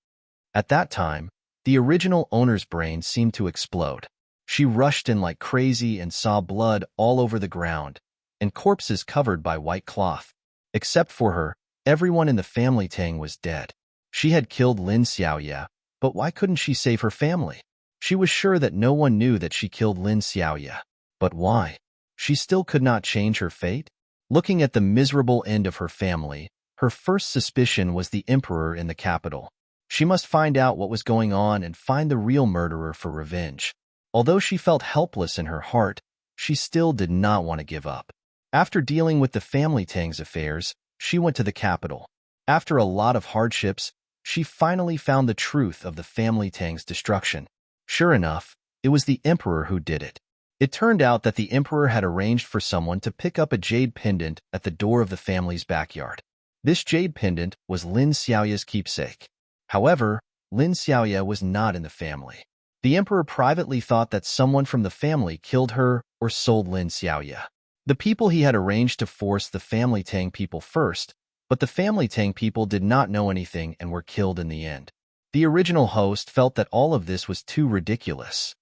At that time, the original owner's brain seemed to explode. She rushed in like crazy and saw blood all over the ground, and corpses covered by white cloth. Except for her, everyone in the family Tang was dead. She had killed Lin Xiaoya, but why couldn't she save her family? She was sure that no one knew that she killed Lin Xiaoya. But why? She still could not change her fate? Looking at the miserable end of her family, her first suspicion was the emperor in the capital. She must find out what was going on and find the real murderer for revenge. Although she felt helpless in her heart, she still did not want to give up. After dealing with the family Tang's affairs, she went to the capital. After a lot of hardships, she finally found the truth of the family Tang's destruction. Sure enough, it was the emperor who did it. It turned out that the emperor had arranged for someone to pick up a jade pendant at the door of the family's backyard. This jade pendant was Lin Xiaoya's keepsake. However, Lin Xiaoya was not in the family. The emperor privately thought that someone from the family killed her or sold Lin Xiaoya. The people he had arranged to force the family Tang people first, but the family Tang people did not know anything and were killed in the end. The original host felt that all of this was too ridiculous.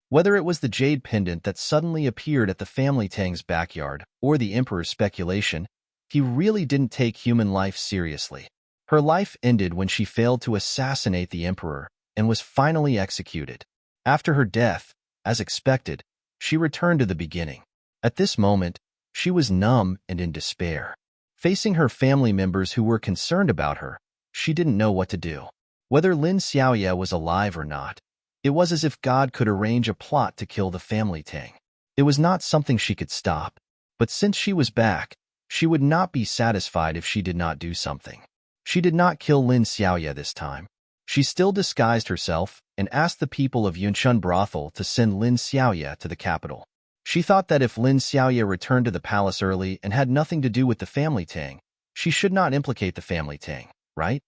Whether it was the jade pendant that suddenly appeared at the family Tang's backyard or the emperor's speculation, he really didn't take human life seriously. Her life ended when she failed to assassinate the emperor and was finally executed. After her death, as expected, she returned to the beginning. At this moment, she was numb and in despair. Facing her family members who were concerned about her, she didn't know what to do. Whether Lin Xiaoya was alive or not, it was as if God could arrange a plot to kill the family Tang. It was not something she could stop, but since she was back, she would not be satisfied if she did not do something. She did not kill Lin Xiaoya this time. She still disguised herself and asked the people of Yunchun brothel to send Lin Xiaoya to the capital. She thought that if Lin Xiaoya returned to the palace early and had nothing to do with the family Tang, she should not implicate the family Tang, right?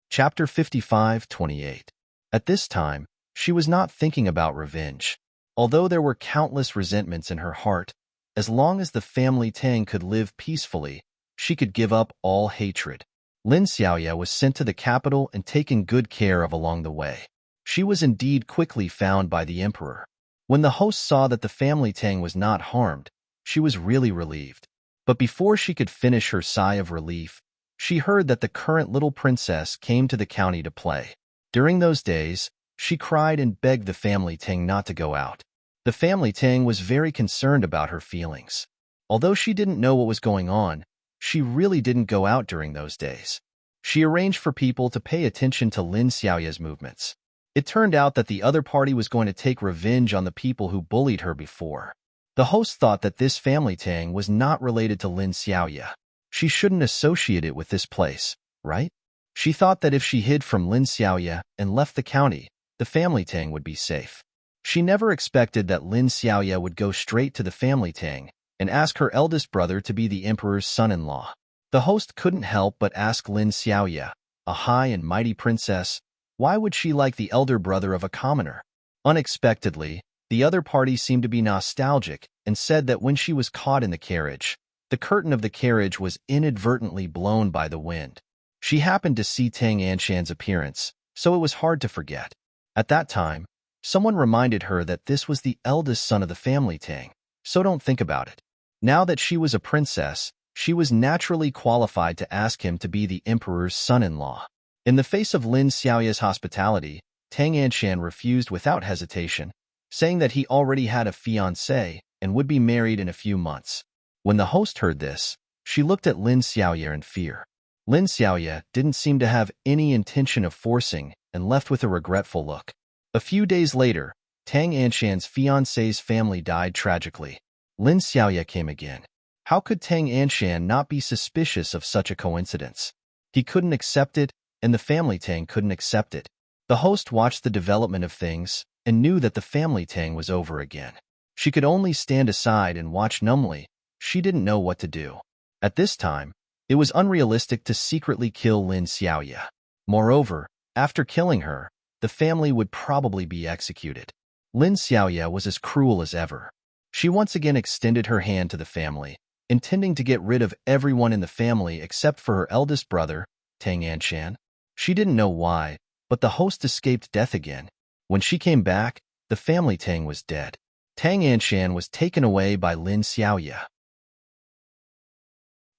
Chapter 55:28. At this time, she was not thinking about revenge. Although there were countless resentments in her heart, as long as the family Tang could live peacefully, she could give up all hatred. Lin Xiaoya was sent to the capital and taken good care of along the way. She was indeed quickly found by the emperor. When the host saw that the family Tang was not harmed, she was really relieved. But before she could finish her sigh of relief, she heard that the current little princess came to the county to play. During those days, she cried and begged the family Ting not to go out. The family Ting was very concerned about her feelings. Although she didn't know what was going on, she really didn't go out during those days. She arranged for people to pay attention to Lin Xiaoya's movements. It turned out that the other party was going to take revenge on the people who bullied her before. The host thought that this family Tang was not related to Lin Xiaoya. She shouldn't associate it with this place, right? She thought that if she hid from Lin Xiaoya and left the county, the family Tang would be safe. She never expected that Lin Xiaoya would go straight to the family Tang and ask her eldest brother to be the emperor's son-in-law. The host couldn't help but ask Lin Xiaoya, a high and mighty princess, why would she like the elder brother of a commoner? Unexpectedly, the other party seemed to be nostalgic and said that when she was caught in the carriage, the curtain of the carriage was inadvertently blown by the wind. She happened to see Tang Anshan's appearance, so it was hard to forget. At that time, someone reminded her that this was the eldest son of the family Tang, so don't think about it. Now that she was a princess, she was naturally qualified to ask him to be the emperor's son-in-law. In the face of Lin Xiaoya's hospitality, Tang Anshan refused without hesitation, saying that he already had a fiancée and would be married in a few months. When the host heard this, she looked at Lin Xiaoya in fear. Lin Xiaoya didn't seem to have any intention of forcing and left with a regretful look. A few days later, Tang Anshan's fiancée's family died tragically. Lin Xiaoya came again. How could Tang Anshan not be suspicious of such a coincidence? He couldn't accept it, and the family Tang couldn't accept it. The host watched the development of things and knew that the family Tang was over again. She could only stand aside and watch numbly. She didn't know what to do. At this time, it was unrealistic to secretly kill Lin Xiaoya. Moreover, after killing her, the family would probably be executed. Lin Xiaoya was as cruel as ever. She once again extended her hand to the family, intending to get rid of everyone in the family except for her eldest brother, Tang Anshan. She didn't know why, but the host escaped death again. When she came back, the family Tang was dead. Tang Anshan was taken away by Lin Xiaoya.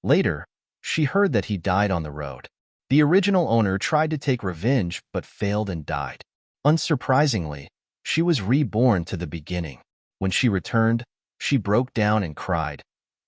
Later, she heard that he died on the road. The original owner tried to take revenge but failed and died. Unsurprisingly, she was reborn to the beginning. When she returned, she broke down and cried,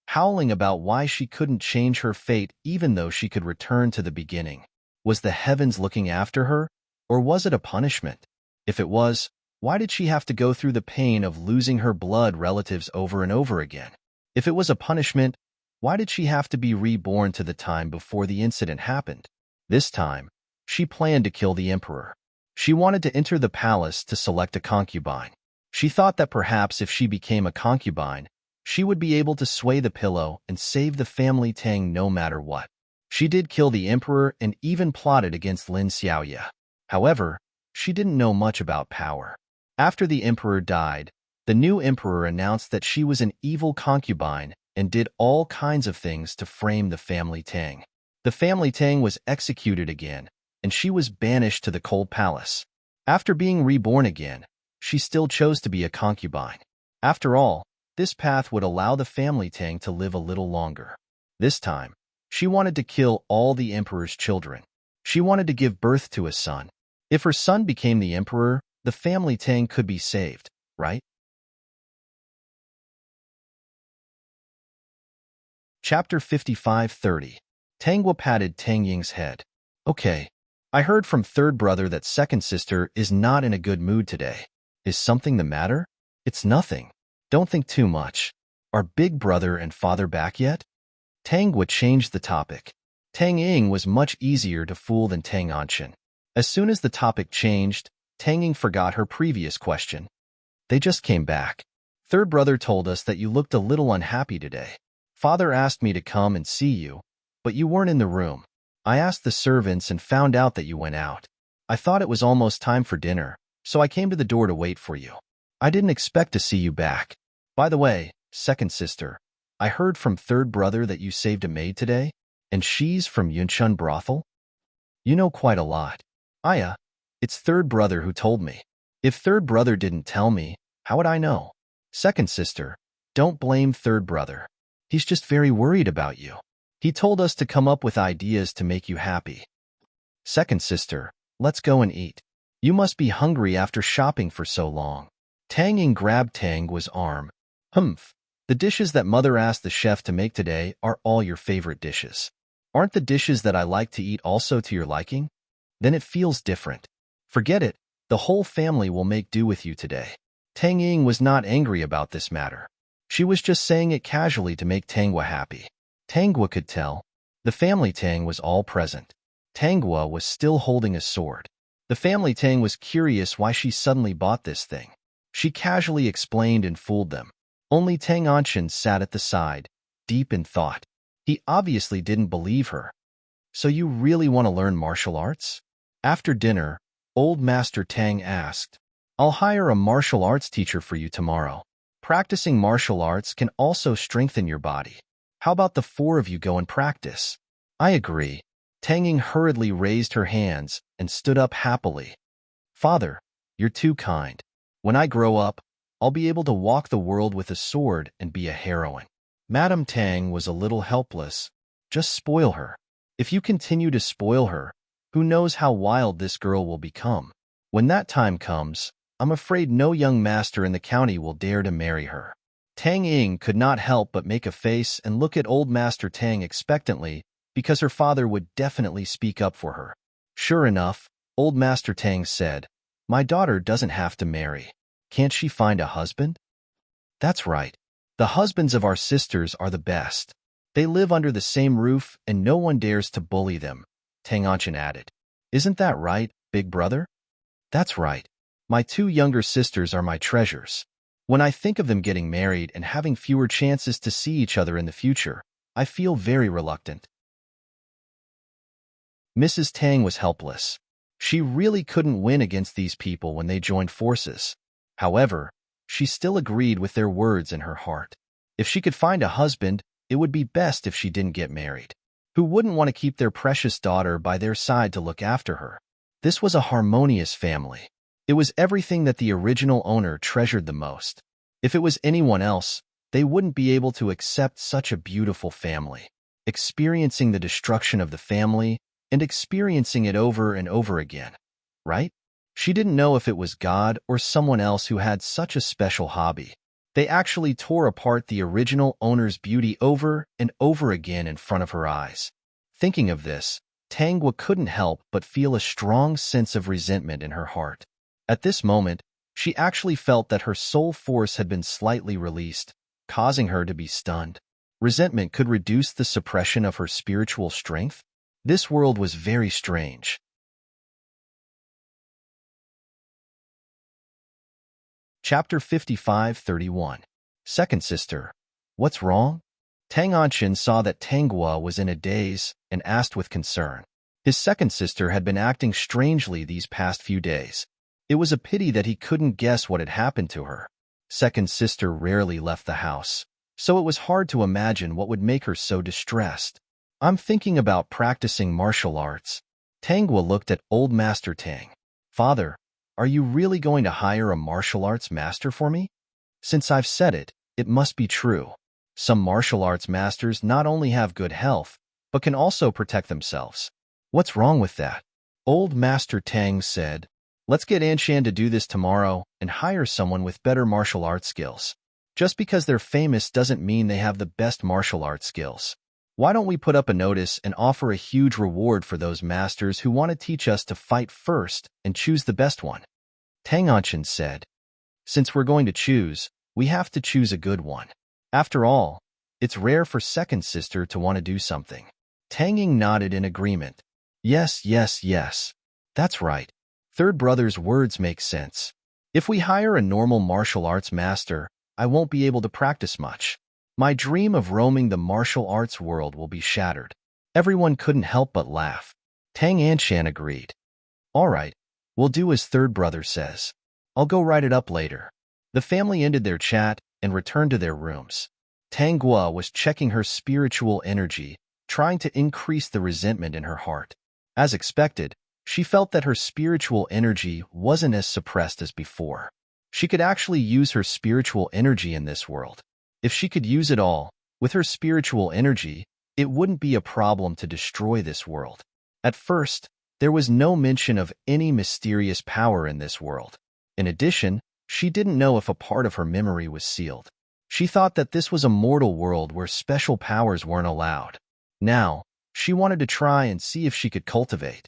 howling about why she couldn't change her fate even though she could return to the beginning. Was the heavens looking after her, or was it a punishment? If it was, why did she have to go through the pain of losing her blood relatives over and over again? If it was a punishment, why did she have to be reborn to the time before the incident happened? This time, she planned to kill the emperor. She wanted to enter the palace to select a concubine. She thought that perhaps if she became a concubine, she would be able to sway the pillow and save the family Tang no matter what. She did kill the emperor and even plotted against Lin Xiaoya. However, she didn't know much about power. After the emperor died, the new emperor announced that she was an evil concubine and did all kinds of things to frame the family Tang. The family Tang was executed again, and she was banished to the cold palace. After being reborn again, she still chose to be a concubine. After all, this path would allow the family Tang to live a little longer. This time, she wanted to kill all the emperor's children. She wanted to give birth to a son. If her son became the emperor, the family Tang could be saved, right? Chapter 55:30. Tangwa patted Tang Ying's head. Okay, I heard from third brother that second sister is not in a good mood today. Is something the matter? It's nothing. Don't think too much. Are big brother and father back yet? Tangwa changed the topic. Tang Ying was much easier to fool than Tang Anshan. As soon as the topic changed, Tang Ying forgot her previous question. They just came back. Third brother told us that you looked a little unhappy today. Father asked me to come and see you, but you weren't in the room. I asked the servants and found out that you went out. I thought it was almost time for dinner, so I came to the door to wait for you. I didn't expect to see you back. By the way, second sister, I heard from third brother that you saved a maid today, and she's from Yunchun brothel? You know quite a lot. Aya, it's third brother who told me. If third brother didn't tell me, how would I know? Second sister, don't blame third brother. He's just very worried about you. He told us to come up with ideas to make you happy. Second sister, let's go and eat. You must be hungry after shopping for so long. Tang Ying grabbed Tangwa's arm. Humph. The dishes that Mother asked the chef to make today are all your favorite dishes. Aren't the dishes that I like to eat also to your liking? Then it feels different. Forget it. The whole family will make do with you today. Tang Ying was not angry about this matter. She was just saying it casually to make Tangwa happy. Tangwa could tell. The family Tang was all present. Tangwa was still holding a sword. The family Tang was curious why she suddenly bought this thing. She casually explained and fooled them. Only Tang Anshan sat at the side, deep in thought. He obviously didn't believe her. So you really want to learn martial arts? After dinner, old Master Tang asked, I'll hire a martial arts teacher for you tomorrow. Practicing martial arts can also strengthen your body. How about the four of you go and practice? I agree. Tang Ying hurriedly raised her hands and stood up happily. Father, you're too kind. When I grow up, I'll be able to walk the world with a sword and be a heroine. Madame Tang was a little helpless. Just spoil her. If you continue to spoil her, who knows how wild this girl will become. When that time comes, I'm afraid no young master in the county will dare to marry her. Tang Ying could not help but make a face and look at old Master Tang expectantly because her father would definitely speak up for her. Sure enough, old Master Tang said, My daughter doesn't have to marry. Can't she find a husband? That's right. The husbands of our sisters are the best. They live under the same roof and no one dares to bully them, Tang Anshan added. Isn't that right, big brother? That's right. My two younger sisters are my treasures. When I think of them getting married and having fewer chances to see each other in the future, I feel very reluctant. Mrs. Tang was helpless. She really couldn't win against these people when they joined forces. However, she still agreed with their words in her heart. If she could find a husband, it would be best if she didn't get married. Who wouldn't want to keep their precious daughter by their side to look after her? This was a harmonious family. It was everything that the original owner treasured the most. If it was anyone else, they wouldn't be able to accept such a beautiful family. Experiencing the destruction of the family and experiencing it over and over again, right? She didn't know if it was God or someone else who had such a special hobby. They actually tore apart the original owner's beauty over and over again in front of her eyes. Thinking of this, Tangwa couldn't help but feel a strong sense of resentment in her heart. At this moment, she actually felt that her soul force had been slightly released, causing her to be stunned. Resentment could reduce the suppression of her spiritual strength? This world was very strange. Chapter 55:31. Second sister. What's wrong? Tang Anshan saw that Tangwa was in a daze and asked with concern. His second sister had been acting strangely these past few days. It was a pity that he couldn't guess what had happened to her. Second sister rarely left the house, so it was hard to imagine what would make her so distressed. I'm thinking about practicing martial arts. Tangwa looked at old Master Tang. Father, are you really going to hire a martial arts master for me? Since I've said it, it must be true. Some martial arts masters not only have good health, but can also protect themselves. What's wrong with that? Old Master Tang said, Let's get Anshan to do this tomorrow and hire someone with better martial arts skills. Just because they're famous doesn't mean they have the best martial arts skills. Why don't we put up a notice and offer a huge reward for those masters who want to teach us to fight first and choose the best one? Tang Anshan said, Since we're going to choose, we have to choose a good one. After all, it's rare for second sister to want to do something. Tang Ying nodded in agreement. Yes, yes, yes. That's right. Third brother's words make sense. If we hire a normal martial arts master, I won't be able to practice much. My dream of roaming the martial arts world will be shattered. Everyone couldn't help but laugh. Tang Anshan agreed. All right, we'll do as third brother says. I'll go write it up later. The family ended their chat and returned to their rooms. Tangwa was checking her spiritual energy, trying to increase the resentment in her heart. As expected, she felt that her spiritual energy wasn't as suppressed as before. She could actually use her spiritual energy in this world. If she could use it all, with her spiritual energy, it wouldn't be a problem to destroy this world. At first, there was no mention of any mysterious power in this world. In addition, she didn't know if a part of her memory was sealed. She thought that this was a mortal world where special powers weren't allowed. Now, she wanted to try and see if she could cultivate.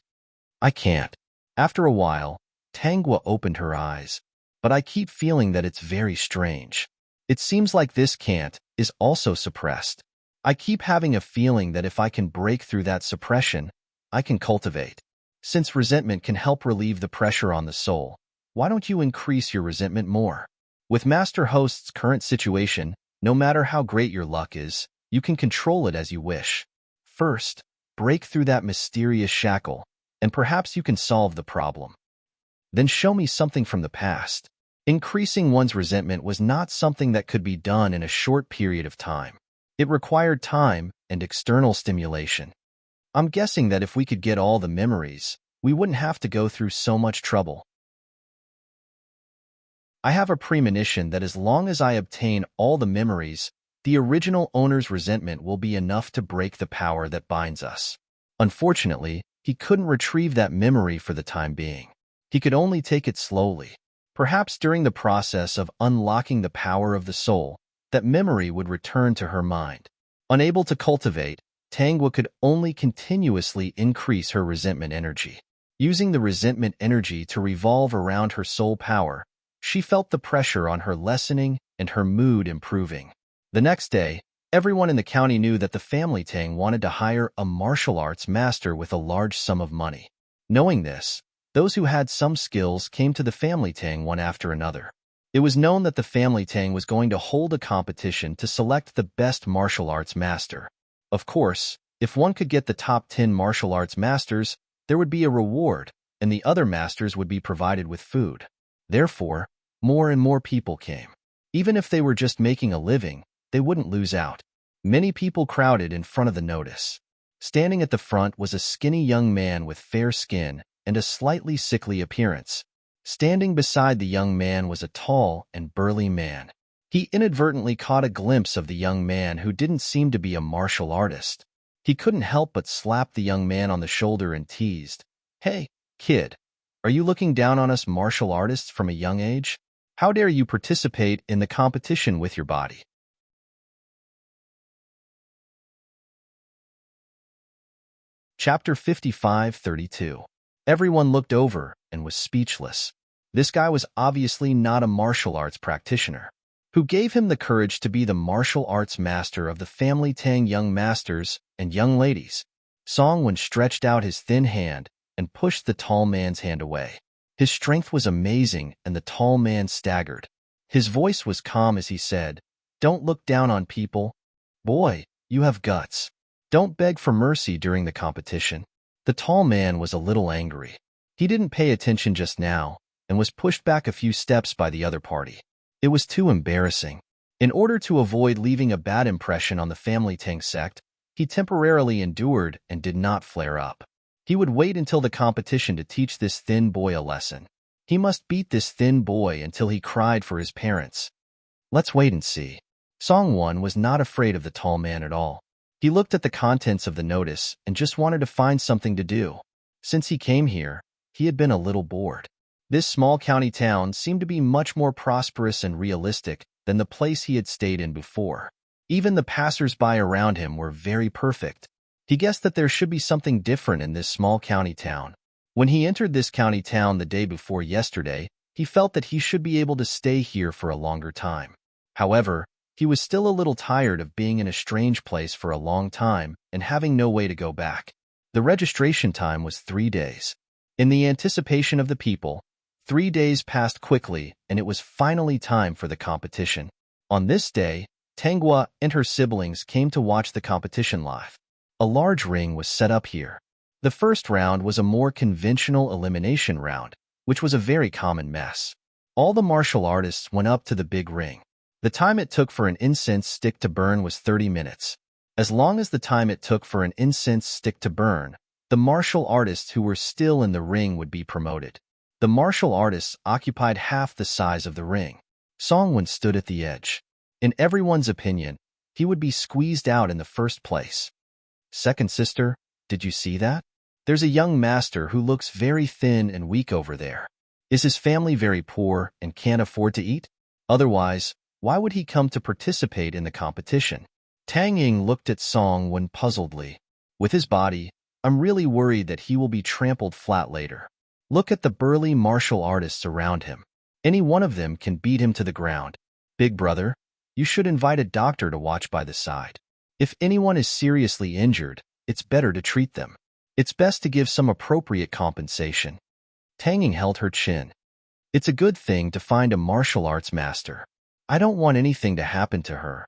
I can't. After a while, Tangwa opened her eyes, but I keep feeling that it's very strange. It seems like this can't is also suppressed. I keep having a feeling that if I can break through that suppression, I can cultivate. Since resentment can help relieve the pressure on the soul, why don't you increase your resentment more? With Master Host's current situation, no matter how great your luck is, you can control it as you wish. First, break through that mysterious shackle, and perhaps you can solve the problem. Then show me something from the past. Increasing one's resentment was not something that could be done in a short period of time. It required time and external stimulation. I'm guessing that if we could get all the memories, we wouldn't have to go through so much trouble. I have a premonition that as long as I obtain all the memories, the original owner's resentment will be enough to break the power that binds us. Unfortunately, he couldn't retrieve that memory for the time being. He could only take it slowly. Perhaps during the process of unlocking the power of the soul, that memory would return to her mind. Unable to cultivate, Tangwa could only continuously increase her resentment energy. Using the resentment energy to revolve around her soul power, she felt the pressure on her lessening and her mood improving. The next day, everyone in the county knew that the family Tang wanted to hire a martial arts master with a large sum of money. Knowing this, those who had some skills came to the family Tang one after another. It was known that the family Tang was going to hold a competition to select the best martial arts master. Of course, if one could get the top 10 martial arts masters, there would be a reward, and the other masters would be provided with food. Therefore, more and more people came. Even if they were just making a living, they wouldn't lose out. Many people crowded in front of the notice. Standing at the front was a skinny young man with fair skin and a slightly sickly appearance. Standing beside the young man was a tall and burly man. He inadvertently caught a glimpse of the young man who didn't seem to be a martial artist. He couldn't help but slap the young man on the shoulder and teased, "Hey, kid, are you looking down on us martial artists from a young age? How dare you participate in the competition with your body?" Chapter 55-32. Everyone looked over and was speechless. This guy was obviously not a martial arts practitioner. Who gave him the courage to be the martial arts master of the family Tang young masters and young ladies? Songwon stretched out his thin hand and pushed the tall man's hand away. His strength was amazing and the tall man staggered. His voice was calm as he said, "Don't look down on people. Boy, you have guts. Don't beg for mercy during the competition." The tall man was a little angry. He didn't pay attention just now and was pushed back a few steps by the other party. It was too embarrassing. In order to avoid leaving a bad impression on the family Tang sect, he temporarily endured and did not flare up. He would wait until the competition to teach this thin boy a lesson. He must beat this thin boy until he cried for his parents. Let's wait and see. Songwon was not afraid of the tall man at all. He looked at the contents of the notice and just wanted to find something to do. Since he came here, he had been a little bored. This small county town seemed to be much more prosperous and realistic than the place he had stayed in before. Even the passers-by around him were very perfect. He guessed that there should be something different in this small county town. When he entered this county town the day before yesterday, he felt that he should be able to stay here for a longer time. However, he was still a little tired of being in a strange place for a long time and having no way to go back. The registration time was 3 days. In the anticipation of the people, 3 days passed quickly and it was finally time for the competition. On this day, Tangwa and her siblings came to watch the competition live. A large ring was set up here. The first round was a more conventional elimination round, which was a very common mess. All the martial artists went up to the big ring. The time it took for an incense stick to burn was 30 minutes. As long as the time it took for an incense stick to burn, the martial artists who were still in the ring would be promoted. The martial artists occupied half the size of the ring. Songwon stood at the edge. In everyone's opinion, he would be squeezed out in the first place. Second sister, did you see that? There's a young master who looks very thin and weak over there. Is his family very poor and can't afford to eat? Otherwise, why would he come to participate in the competition? Tang Ying looked at Song Wen puzzledly. With his body, I'm really worried that he will be trampled flat later. Look at the burly martial artists around him. Any one of them can beat him to the ground. Big brother, you should invite a doctor to watch by the side. If anyone is seriously injured, it's better to treat them. It's best to give some appropriate compensation. Tang Ying held her chin. It's a good thing to find a martial arts master. I don't want anything to happen to her.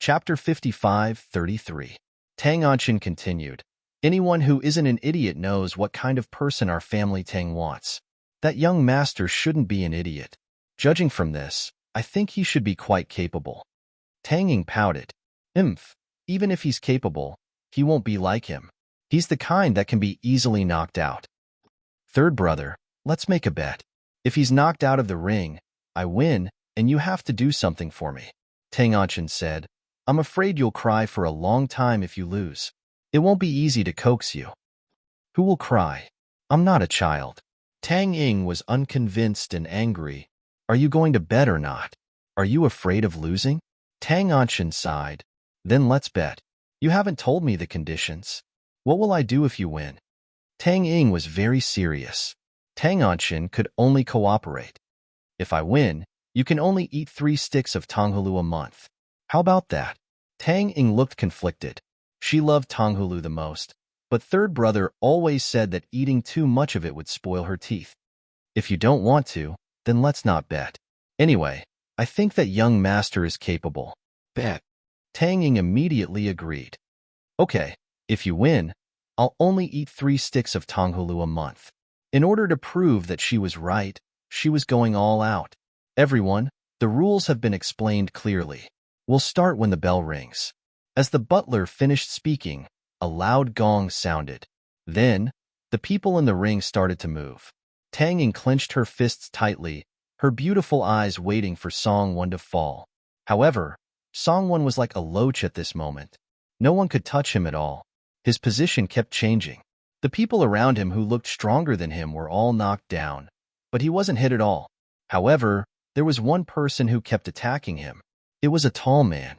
Chapter 55:33. Tang Anchin continued. Anyone who isn't an idiot knows what kind of person our family Tang wants. That young master shouldn't be an idiot. Judging from this, I think he should be quite capable. Tang Ying pouted. Even if he's capable, he won't be like him. He's the kind that can be easily knocked out. Third brother, let's make a bet. If he's knocked out of the ring, I win, and you have to do something for me. Tang Anchin said, I'm afraid you'll cry for a long time if you lose. It won't be easy to coax you. Who will cry? I'm not a child. Tang Ying was unconvinced and angry. Are you going to bet or not? Are you afraid of losing? Tang Anchin sighed. Then let's bet. You haven't told me the conditions. What will I do if you win? Tang Ying was very serious. Tang Anchin could only cooperate. If I win, you can only eat 3 sticks of tanghulu a month. How about that? Tang Ying looked conflicted. She loved tanghulu the most, but third brother always said that eating too much of it would spoil her teeth. If you don't want to, then let's not bet. Anyway, I think that young master is capable. Bet. Tang Ying immediately agreed. Okay, if you win, I'll only eat 3 sticks of tanghulu a month. In order to prove that she was right, she was going all out. Everyone, the rules have been explained clearly. We'll start when the bell rings. As the butler finished speaking, a loud gong sounded. Then, the people in the ring started to move. Tang Ying clenched her fists tightly, her beautiful eyes waiting for Song Wen to fall. However, Song Wen was like a loach at this moment. No one could touch him at all. His position kept changing. The people around him who looked stronger than him were all knocked down, but he wasn't hit at all. However, there was one person who kept attacking him. It was a tall man.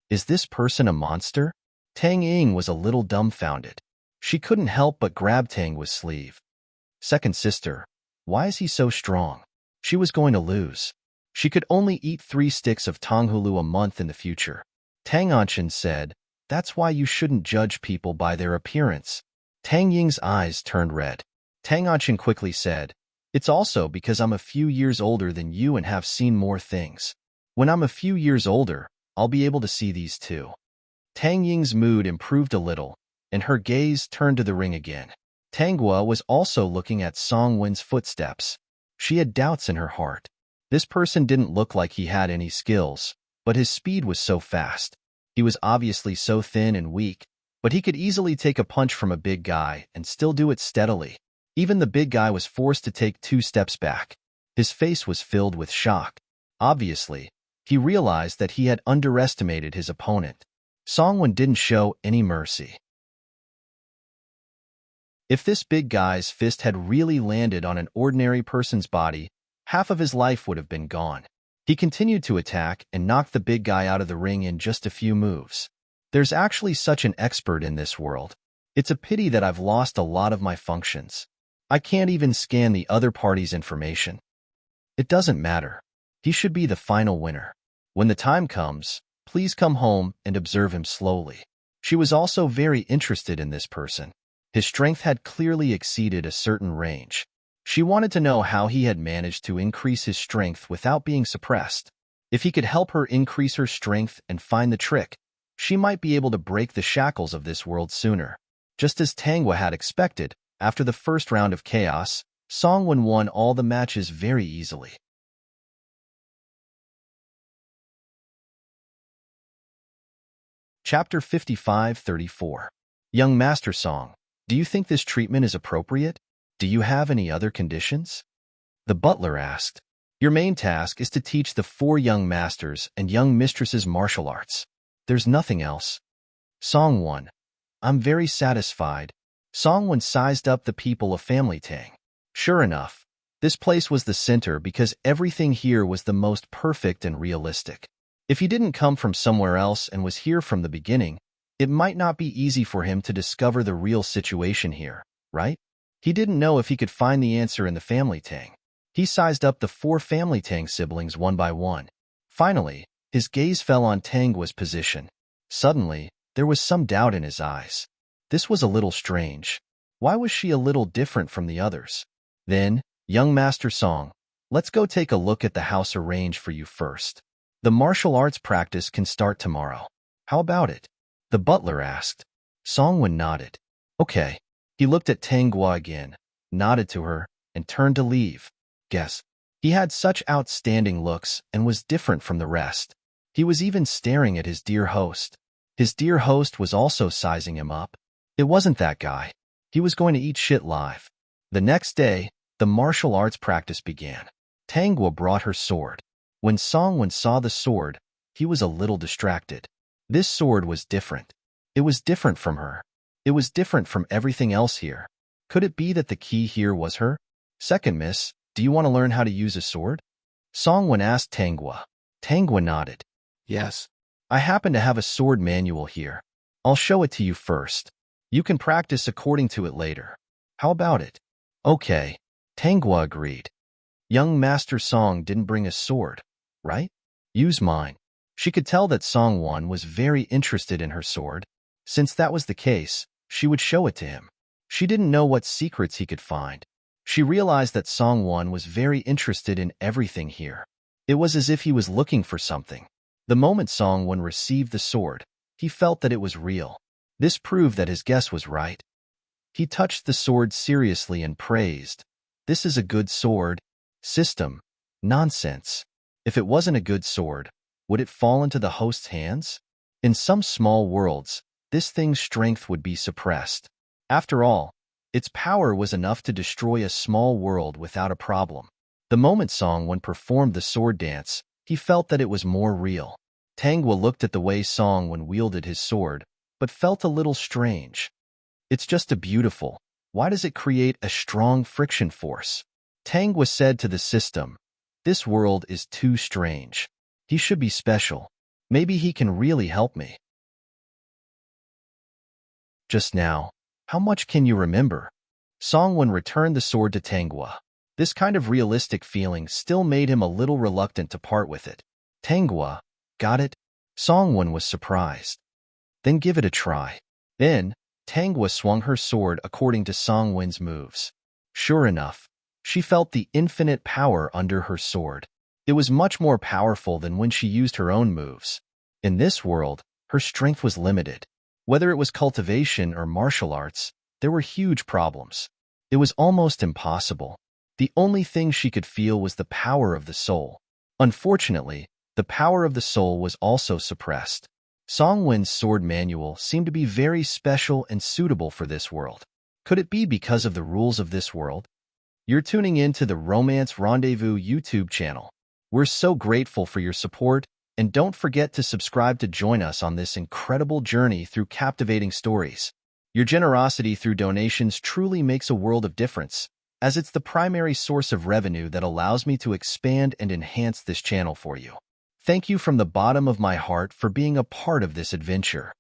Is this person a monster? Tang Ying was a little dumbfounded. She couldn't help but grab Tang Wen's sleeve. Second sister, why is he so strong? She was going to lose. She could only eat 3 sticks of tanghulu a month in the future. Tang Anchin said, that's why you shouldn't judge people by their appearance. Tang Ying's eyes turned red. Tang Anchin quickly said, it's also because I'm a few years older than you and have seen more things. When I'm a few years older, I'll be able to see these too. Tang Ying's mood improved a little, and her gaze turned to the ring again. Tangua was also looking at Song Wen's footsteps. She had doubts in her heart. This person didn't look like he had any skills, but his speed was so fast. He was obviously so thin and weak, but he could easily take a punch from a big guy and still do it steadily. Even the big guy was forced to take 2 steps back. His face was filled with shock. Obviously, he realized that he had underestimated his opponent. Song Wen didn't show any mercy. If this big guy's fist had really landed on an ordinary person's body, half of his life would have been gone. He continued to attack and knocked the big guy out of the ring in just a few moves. There's actually such an expert in this world. It's a pity that I've lost a lot of my functions. I can't even scan the other party's information. It doesn't matter. He should be the final winner. When the time comes, please come home and observe him slowly. She was also very interested in this person. His strength had clearly exceeded a certain range. She wanted to know how he had managed to increase his strength without being suppressed. If he could help her increase her strength and find the trick, she might be able to break the shackles of this world sooner. Just as Tangua had expected, after the first round of chaos, Song Wen won all the matches very easily. Chapter 55:34. Young Master Song, do you think this treatment is appropriate? Do you have any other conditions? The butler asked. Your main task is to teach the 4 young masters and young mistresses martial arts. There's nothing else. Song 1. I'm very satisfied. Song 1 sized up the people of Family Tang. Sure enough, this place was the center because everything here was the most perfect and realistic. If he didn't come from somewhere else and was here from the beginning, it might not be easy for him to discover the real situation here, right? He didn't know if he could find the answer in the Family Tang. He sized up the 4 Family Tang siblings one by one. Finally, his gaze fell on Tangua's position. Suddenly, there was some doubt in his eyes. This was a little strange. Why was she a little different from the others? Then, young Master Song, let's go take a look at the house arranged for you first. The martial arts practice can start tomorrow. How about it? The butler asked. Songwon nodded. Okay. He looked at Tangua again, nodded to her, and turned to leave. Guess. He had such outstanding looks and was different from the rest. He was even staring at his dear host. His dear host was also sizing him up. It wasn't that guy. He was going to eat shit live. The next day, the martial arts practice began. Tangua brought her sword. When Songwon saw the sword, he was a little distracted. This sword was different. It was different from her. It was different from everything else here. Could it be that the key here was her? Second, miss, do you want to learn how to use a sword? Songwon asked Tangua. Tangua nodded. Yes. I happen to have a sword manual here. I'll show it to you first. You can practice according to it later. How about it? Okay. Tangua agreed. Young Master Song didn't bring a sword, right? Use mine. She could tell that Songwon was very interested in her sword. Since that was the case, she would show it to him. She didn't know what secrets he could find. She realized that Songwon was very interested in everything here. It was as if he was looking for something. The moment Songwon received the sword, he felt that it was real. This proved that his guess was right. He touched the sword seriously and praised. This is a good sword. System. Nonsense. If it wasn't a good sword, would it fall into the host's hands? In some small worlds, this thing's strength would be suppressed. After all, its power was enough to destroy a small world without a problem. The moment Songwon performed the sword dance, he felt that it was more real. Tangua looked at the way Songwon wielded his sword, but felt a little strange. It's just a beautiful. Why does it create a strong friction force? Tangua said to the system, this world is too strange. He should be special. Maybe he can really help me. Just now, how much can you remember? Songwon returned the sword to Tangua. This kind of realistic feeling still made him a little reluctant to part with it. Tangua, got it? Songwon was surprised. Then give it a try. Then, Tangua swung her sword according to Songwon's moves. Sure enough, she felt the infinite power under her sword. It was much more powerful than when she used her own moves. In this world, her strength was limited. Whether it was cultivation or martial arts, there were huge problems. It was almost impossible. The only thing she could feel was the power of the soul. Unfortunately, the power of the soul was also suppressed. Songwon's sword manual seemed to be very special and suitable for this world. Could it be because of the rules of this world? You're tuning in to the Romance Rendezvous YouTube channel. We're so grateful for your support, and don't forget to subscribe to join us on this incredible journey through captivating stories. Your generosity through donations truly makes a world of difference, as it's the primary source of revenue that allows me to expand and enhance this channel for you. Thank you from the bottom of my heart for being a part of this adventure.